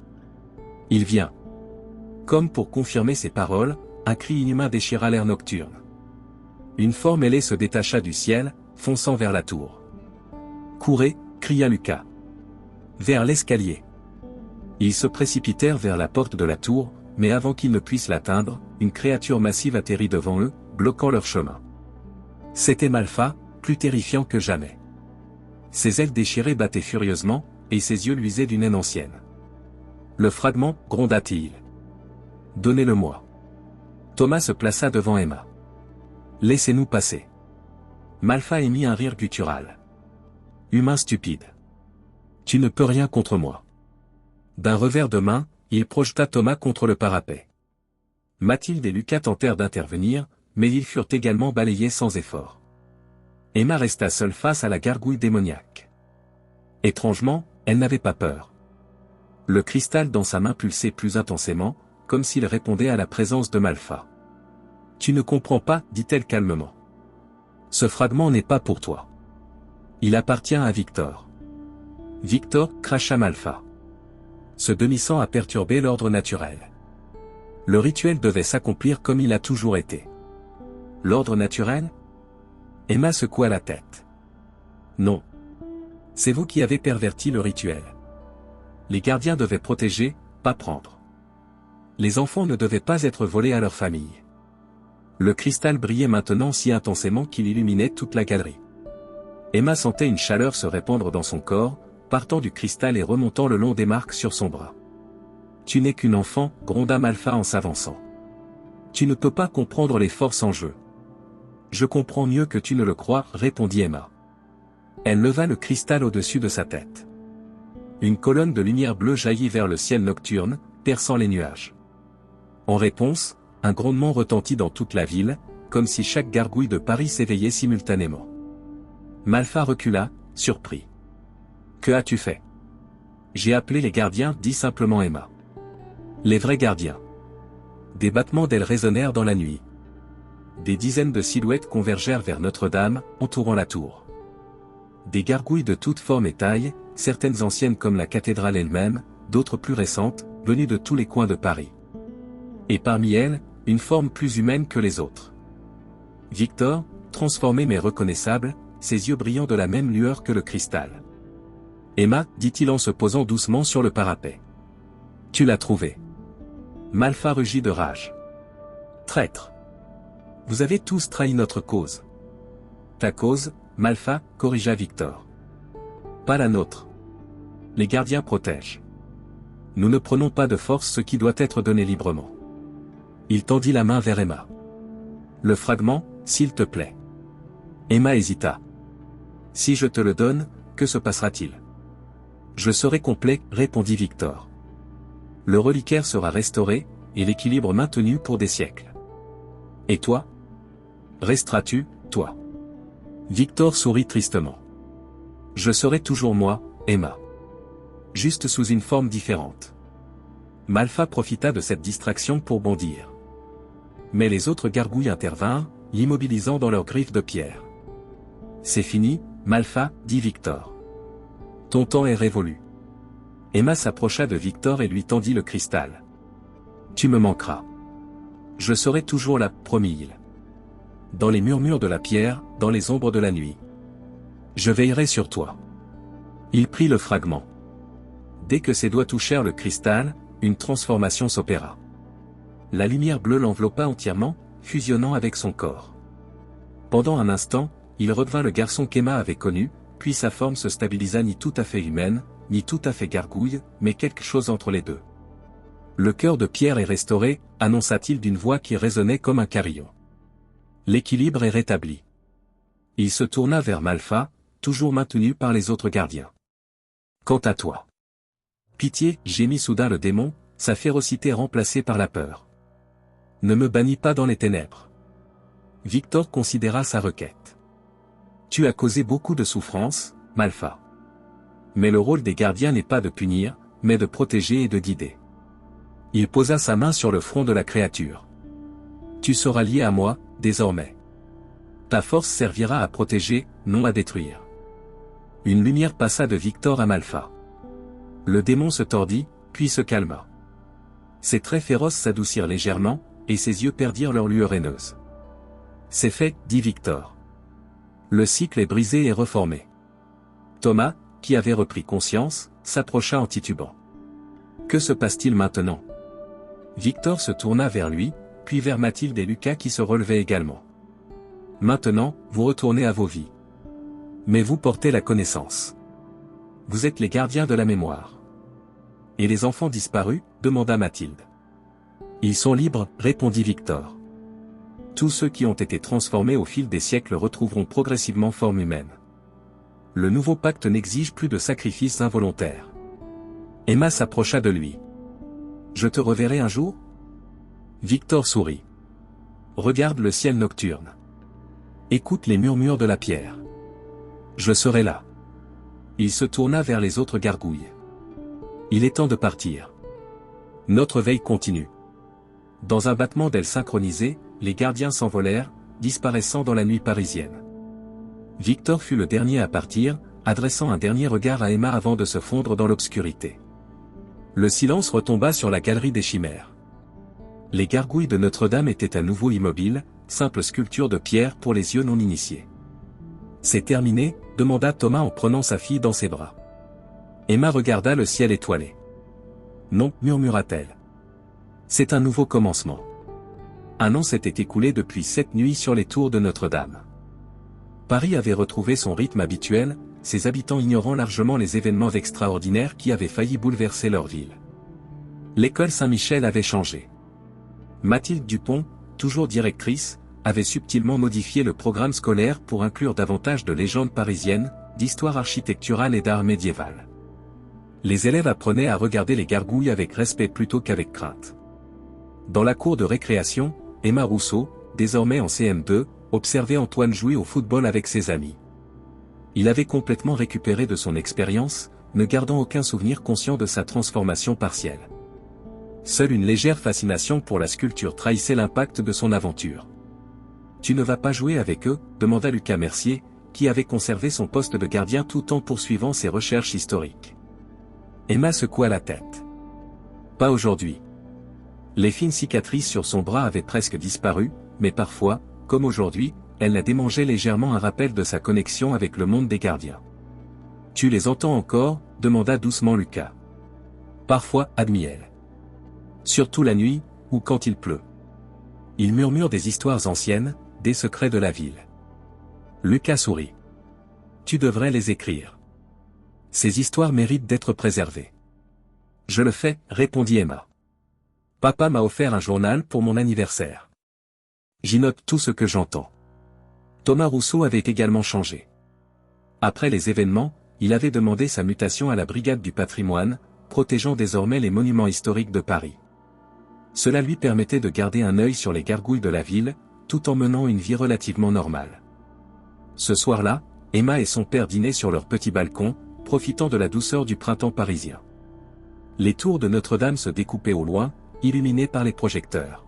Il vient. Comme pour confirmer ses paroles, un cri inhumain déchira l'air nocturne. Une forme ailée se détacha du ciel, fonçant vers la tour. « Courez » cria Lucas. « Vers l'escalier. » Ils se précipitèrent vers la porte de la tour, mais avant qu'ils ne puissent l'atteindre, une créature massive atterrit devant eux, bloquant leur chemin. C'était Malfa, plus terrifiant que jamais. Ses ailes déchirées battaient furieusement, et ses yeux luisaient d'une haine ancienne. « Le fragment » gronda-t-il. « Donnez-le-moi. » Thomas se plaça devant Emma. « Laissez-nous passer. » Malfa émit un rire guttural. « Humain stupide. Tu ne peux rien contre moi. » D'un revers de main, il projeta Thomas contre le parapet. Mathilde et Lucas tentèrent d'intervenir, mais ils furent également balayés sans effort. Emma resta seule face à la gargouille démoniaque. Étrangement, elle n'avait pas peur. Le cristal dans sa main pulsait plus intensément, comme s'il répondait à la présence de Malfa. « Tu ne comprends pas, dit-elle calmement. Ce fragment n'est pas pour toi. Il appartient à Victor. » Victor, cracha Malfa. Ce demi-sang a perturbé l'ordre naturel. Le rituel devait s'accomplir comme il a toujours été. L'ordre naturel ? Emma secoua la tête. Non. C'est vous qui avez perverti le rituel. Les gardiens devaient protéger, pas prendre. Les enfants ne devaient pas être volés à leur famille. Le cristal brillait maintenant si intensément qu'il illuminait toute la galerie. Emma sentait une chaleur se répandre dans son corps, partant du cristal et remontant le long des marques sur son bras. « Tu n'es qu'une enfant », gronda Malfa en s'avançant. « Tu ne peux pas comprendre les forces en jeu. »« Je comprends mieux que tu ne le crois », répondit Emma. Elle leva le cristal au-dessus de sa tête. Une colonne de lumière bleue jaillit vers le ciel nocturne, perçant les nuages. En réponse, un grondement retentit dans toute la ville, comme si chaque gargouille de Paris s'éveillait simultanément. Malfa recula, surpris. « Que as-tu fait ?»« J'ai appelé les gardiens », dit simplement Emma. « Les vrais gardiens. » Des battements d'ailes résonnèrent dans la nuit. Des dizaines de silhouettes convergèrent vers Notre-Dame, entourant la tour. Des gargouilles de toutes formes et tailles, certaines anciennes comme la cathédrale elle-même, d'autres plus récentes, venues de tous les coins de Paris. Et parmi elles, une forme plus humaine que les autres. Victor, transformé mais reconnaissable, ses yeux brillant de la même lueur que le cristal. « Emma, dit-il en se posant doucement sur le parapet. Tu l'as trouvé. » Malfa rugit de rage. « Traître. Vous avez tous trahi notre cause. »« Ta cause, Malfa, » corrigea Victor. « Pas la nôtre. Les gardiens protègent. Nous ne prenons pas de force ce qui doit être donné librement. » Il tendit la main vers Emma. « Le fragment, s'il te plaît. » Emma hésita. « Si je te le donne, que se passera-t-il ? » « Je serai complet, » répondit Victor. « Le reliquaire sera restauré, et l'équilibre maintenu pour des siècles. » « Et toi ? Resteras-tu, toi ?» Victor sourit tristement. « Je serai toujours moi, Emma. Juste sous une forme différente. » Malfa profita de cette distraction pour bondir. Mais les autres gargouilles intervinrent, l'immobilisant dans leurs griffes de pierre. « C'est fini, Malfa, » dit Victor. « Ton temps est révolu. » Emma s'approcha de Victor et lui tendit le cristal. « Tu me manqueras. Je serai toujours là, promit-il. Dans les murmures de la pierre, dans les ombres de la nuit. Je veillerai sur toi. » Il prit le fragment. Dès que ses doigts touchèrent le cristal, une transformation s'opéra. La lumière bleue l'enveloppa entièrement, fusionnant avec son corps. Pendant un instant, il redevint le garçon qu'Emma avait connu, puis sa forme se stabilisa ni tout à fait humaine, ni tout à fait gargouille, mais quelque chose entre les deux. « Le cœur de pierre est restauré », annonça-t-il d'une voix qui résonnait comme un carillon. « L'équilibre est rétabli. » Il se tourna vers Malfa, toujours maintenu par les autres gardiens. « Quant à toi. »« Pitié », gémit soudain le démon, sa férocité remplacée par la peur. « Ne me bannis pas dans les ténèbres. » Victor considéra sa requête. « Tu as causé beaucoup de souffrance, Malfa. Mais le rôle des gardiens n'est pas de punir, mais de protéger et de guider. » Il posa sa main sur le front de la créature. « Tu seras lié à moi, désormais. Ta force servira à protéger, non à détruire. » Une lumière passa de Victor à Malfa. Le démon se tordit, puis se calma. Ses traits féroces s'adoucirent légèrement, et ses yeux perdirent leur lueur haineuse. « C'est fait, » dit Victor. Le cycle est brisé et reformé. Thomas, qui avait repris conscience, s'approcha en titubant. « Que se passe-t-il maintenant ?» Victor se tourna vers lui, puis vers Mathilde et Lucas qui se relevaient également. « Maintenant, vous retournez à vos vies. Mais vous portez la connaissance. Vous êtes les gardiens de la mémoire. » « Et les enfants disparus ?» demanda Mathilde. « Ils sont libres, » répondit Victor. « Tous ceux qui ont été transformés au fil des siècles retrouveront progressivement forme humaine. Le nouveau pacte n'exige plus de sacrifices involontaires. » Emma s'approcha de lui. « Je te reverrai un jour ?» Victor sourit. « Regarde le ciel nocturne. Écoute les murmures de la pierre. Je serai là. » Il se tourna vers les autres gargouilles. « Il est temps de partir. Notre veille continue. » Dans un battement d'ailes synchronisé, les gardiens s'envolèrent, disparaissant dans la nuit parisienne. Victor fut le dernier à partir, adressant un dernier regard à Emma avant de se fondre dans l'obscurité. Le silence retomba sur la galerie des chimères. Les gargouilles de Notre-Dame étaient à nouveau immobiles, simples sculptures de pierre pour les yeux non initiés. C'est terminé, demanda Thomas en prenant sa fille dans ses bras. Emma regarda le ciel étoilé. Non, murmura-t-elle. C'est un nouveau commencement. Un an s'était écoulé depuis cette nuit sur les tours de Notre-Dame. Paris avait retrouvé son rythme habituel, ses habitants ignorant largement les événements extraordinaires qui avaient failli bouleverser leur ville. L'école Saint-Michel avait changé. Mathilde Dupont, toujours directrice, avait subtilement modifié le programme scolaire pour inclure davantage de légendes parisiennes, d'histoire architecturale et d'art médiéval. Les élèves apprenaient à regarder les gargouilles avec respect plutôt qu'avec crainte. Dans la cour de récréation, Emma Rousseau, désormais en CM2, observait Antoine jouer au football avec ses amis. Il avait complètement récupéré de son expérience, ne gardant aucun souvenir conscient de sa transformation partielle. Seule une légère fascination pour la sculpture trahissait l'impact de son aventure. « Tu ne vas pas jouer avec eux ?» demanda Lucas Mercier, qui avait conservé son poste de gardien tout en poursuivant ses recherches historiques. Emma secoua la tête. « Pas aujourd'hui. » Les fines cicatrices sur son bras avaient presque disparu, mais parfois, comme aujourd'hui, elle la démangeait légèrement un rappel de sa connexion avec le monde des gardiens. « Tu les entends encore ?» demanda doucement Lucas. « Parfois, admit-elle. Surtout la nuit, ou quand il pleut. Ils murmurent des histoires anciennes, des secrets de la ville. » Lucas sourit. « Tu devrais les écrire. Ces histoires méritent d'être préservées. »« Je le fais, » répondit Emma. « Papa m'a offert un journal pour mon anniversaire. J'y note tout ce que j'entends. » Thomas Rousseau avait également changé. Après les événements, il avait demandé sa mutation à la brigade du patrimoine, protégeant désormais les monuments historiques de Paris. Cela lui permettait de garder un œil sur les gargouilles de la ville, tout en menant une vie relativement normale. Ce soir-là, Emma et son père dînaient sur leur petit balcon, profitant de la douceur du printemps parisien. Les tours de Notre-Dame se découpaient au loin, illuminées par les projecteurs.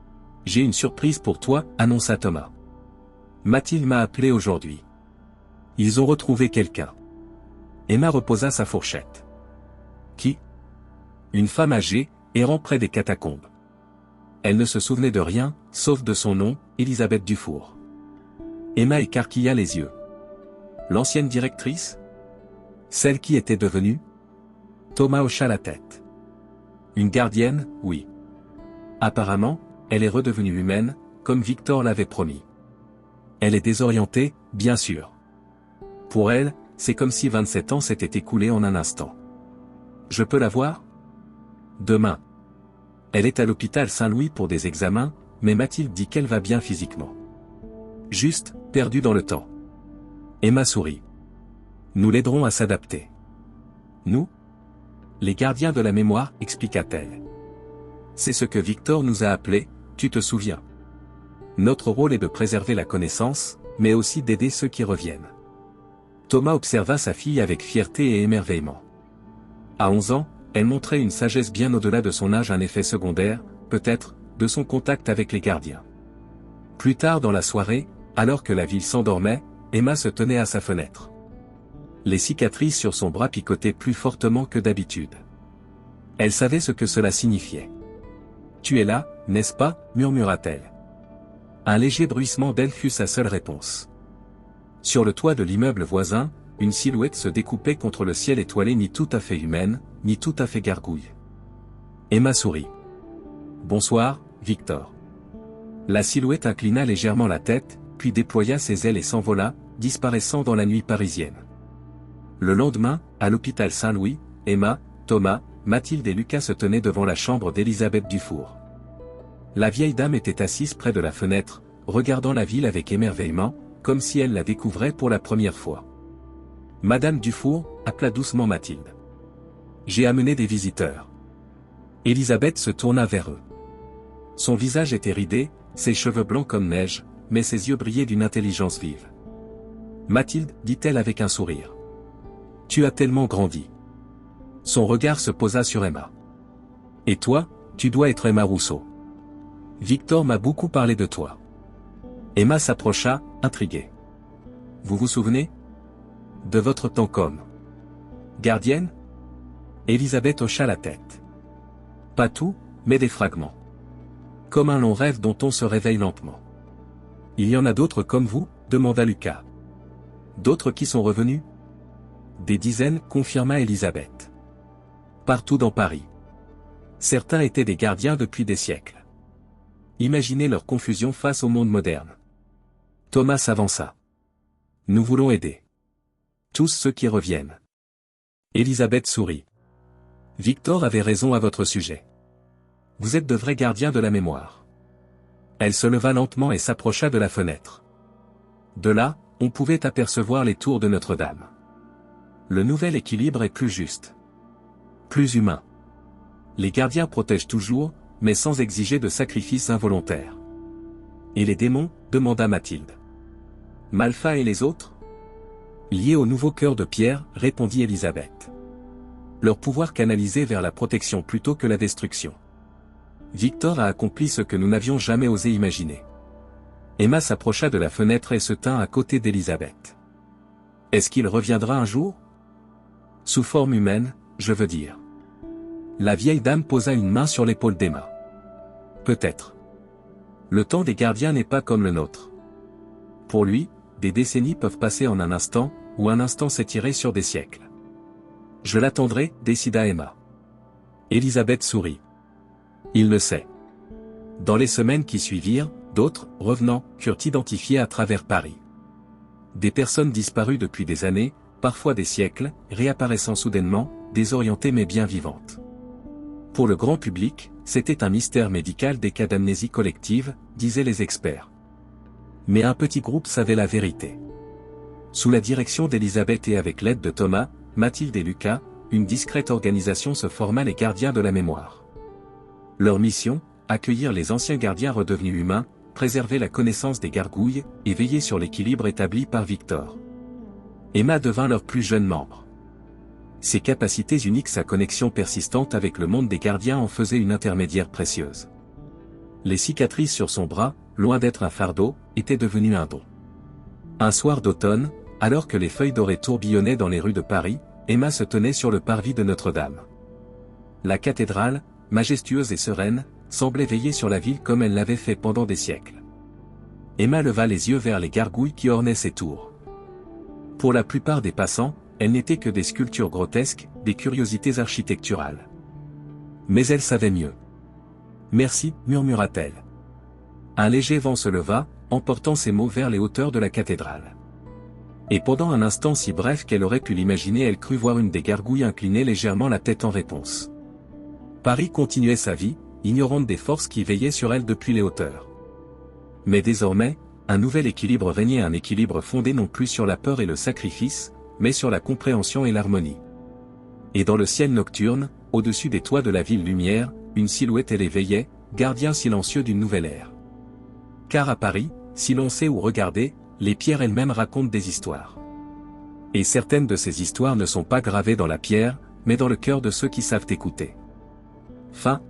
« J'ai une surprise pour toi, » annonça Thomas. « Mathilde m'a appelé aujourd'hui. Ils ont retrouvé quelqu'un. » Emma reposa sa fourchette. « Qui ? » Une femme âgée, errant près des catacombes. Elle ne se souvenait de rien, sauf de son nom, Elisabeth Dufour. Emma écarquilla les yeux. L'ancienne directrice ? Celle qui était devenue ? Thomas hocha la tête. Une gardienne, oui. Apparemment, elle est redevenue humaine, comme Victor l'avait promis. Elle est désorientée, bien sûr. Pour elle, c'est comme si 27 ans s'étaient écoulés en un instant. Je peux la voir ? Demain. Elle est à l'hôpital Saint-Louis pour des examens, mais Mathilde dit qu'elle va bien physiquement. Juste, perdue dans le temps. Emma sourit. Nous l'aiderons à s'adapter. Nous ? Les gardiens de la mémoire, expliqua-t-elle. C'est ce que Victor nous a appelés, tu te souviens. Notre rôle est de préserver la connaissance, mais aussi d'aider ceux qui reviennent. Thomas observa sa fille avec fierté et émerveillement. À 11 ans, elle montrait une sagesse bien au-delà de son âge, un effet secondaire, peut-être, de son contact avec les gardiens. Plus tard dans la soirée, alors que la ville s'endormait, Emma se tenait à sa fenêtre. Les cicatrices sur son bras picotaient plus fortement que d'habitude. Elle savait ce que cela signifiait. « Tu es là, n'est-ce pas ?» murmura-t-elle. Un léger bruissement d'ailes fut sa seule réponse. Sur le toit de l'immeuble voisin, une silhouette se découpait contre le ciel étoilé, ni tout à fait humaine, ni tout à fait gargouille. Emma sourit. « Bonsoir, Victor. » La silhouette inclina légèrement la tête, puis déploya ses ailes et s'envola, disparaissant dans la nuit parisienne. Le lendemain, à l'hôpital Saint-Louis, Emma, Thomas, Mathilde et Lucas se tenaient devant la chambre d'Elisabeth Dufour. La vieille dame était assise près de la fenêtre, regardant la ville avec émerveillement, comme si elle la découvrait pour la première fois. « Madame Dufour » appela doucement Mathilde. « J'ai amené des visiteurs. » Elisabeth se tourna vers eux. Son visage était ridé, ses cheveux blancs comme neige, mais ses yeux brillaient d'une intelligence vive. « Mathilde, dit-elle avec un sourire. Tu as tellement grandi. » Son regard se posa sur Emma. « Et toi, tu dois être Emma Rousseau. Victor m'a beaucoup parlé de toi. » Emma s'approcha, intriguée. « Vous vous souvenez ? De votre temps comme gardienne ?» Elisabeth hocha la tête. « Pas tout, mais des fragments. Comme un long rêve dont on se réveille lentement. »« Il y en a d'autres comme vous ? demanda Lucas. D'autres qui sont revenus? Des dizaines, confirma Elisabeth. Partout dans Paris. Certains étaient des gardiens depuis des siècles. Imaginez leur confusion face au monde moderne. Thomas s'avança. Nous voulons aider. Tous ceux qui reviennent. Elisabeth sourit. Victor avait raison à votre sujet. Vous êtes de vrais gardiens de la mémoire. Elle se leva lentement et s'approcha de la fenêtre. De là, on pouvait apercevoir les tours de Notre-Dame. Le nouvel équilibre est plus juste. Plus humain. Les gardiens protègent toujours, mais sans exiger de sacrifices involontaires. Et les démons, demanda Mathilde. Malfa et les autres? Liés au nouveau cœur de pierre, répondit Elisabeth. Leur pouvoir canalisé vers la protection plutôt que la destruction. Victor a accompli ce que nous n'avions jamais osé imaginer. Emma s'approcha de la fenêtre et se tint à côté d'Elisabeth. Est-ce qu'il reviendra un jour? Sous forme humaine, je veux dire. La vieille dame posa une main sur l'épaule d'Emma. Peut-être. Le temps des gardiens n'est pas comme le nôtre. Pour lui, des décennies peuvent passer en un instant, ou un instant s'étirer sur des siècles. Je l'attendrai, décida Emma. Elisabeth sourit. Il le sait. Dans les semaines qui suivirent, d'autres, revenants, furent identifiés à travers Paris. Des personnes disparues depuis des années, parfois des siècles, réapparaissant soudainement, désorientées mais bien vivantes. Pour le grand public, c'était un mystère médical des cas d'amnésie collective, disaient les experts. Mais un petit groupe savait la vérité. Sous la direction d'Elisabeth et avec l'aide de Thomas, Mathilde et Lucas, une discrète organisation se forma les gardiens de la mémoire. Leur mission, accueillir les anciens gardiens redevenus humains, préserver la connaissance des gargouilles, et veiller sur l'équilibre établi par Victor. Emma devint leur plus jeune membre. Ses capacités uniques, sa connexion persistante avec le monde des gardiens en faisaient une intermédiaire précieuse. Les cicatrices sur son bras, loin d'être un fardeau, étaient devenues un don. Un soir d'automne, alors que les feuilles dorées tourbillonnaient dans les rues de Paris, Emma se tenait sur le parvis de Notre-Dame. La cathédrale, majestueuse et sereine, semblait veiller sur la ville comme elle l'avait fait pendant des siècles. Emma leva les yeux vers les gargouilles qui ornaient ses tours. Pour la plupart des passants, elles n'étaient que des sculptures grotesques, des curiosités architecturales. Mais elle savait mieux. Merci, murmura-t-elle. Un léger vent se leva, emportant ces mots vers les hauteurs de la cathédrale. Et pendant un instant si bref qu'elle aurait pu l'imaginer, elle crut voir une des gargouilles incliner légèrement la tête en réponse. Paris continuait sa vie, ignorante des forces qui veillaient sur elle depuis les hauteurs. Mais désormais, un nouvel équilibre régnait, un équilibre fondé non plus sur la peur et le sacrifice, mais sur la compréhension et l'harmonie. Et dans le ciel nocturne, au-dessus des toits de la ville lumière, une silhouette elle éveillait, gardien silencieux d'une nouvelle ère. Car à Paris, si l'on sait où regarder, les pierres elles-mêmes racontent des histoires. Et certaines de ces histoires ne sont pas gravées dans la pierre, mais dans le cœur de ceux qui savent écouter. Fin.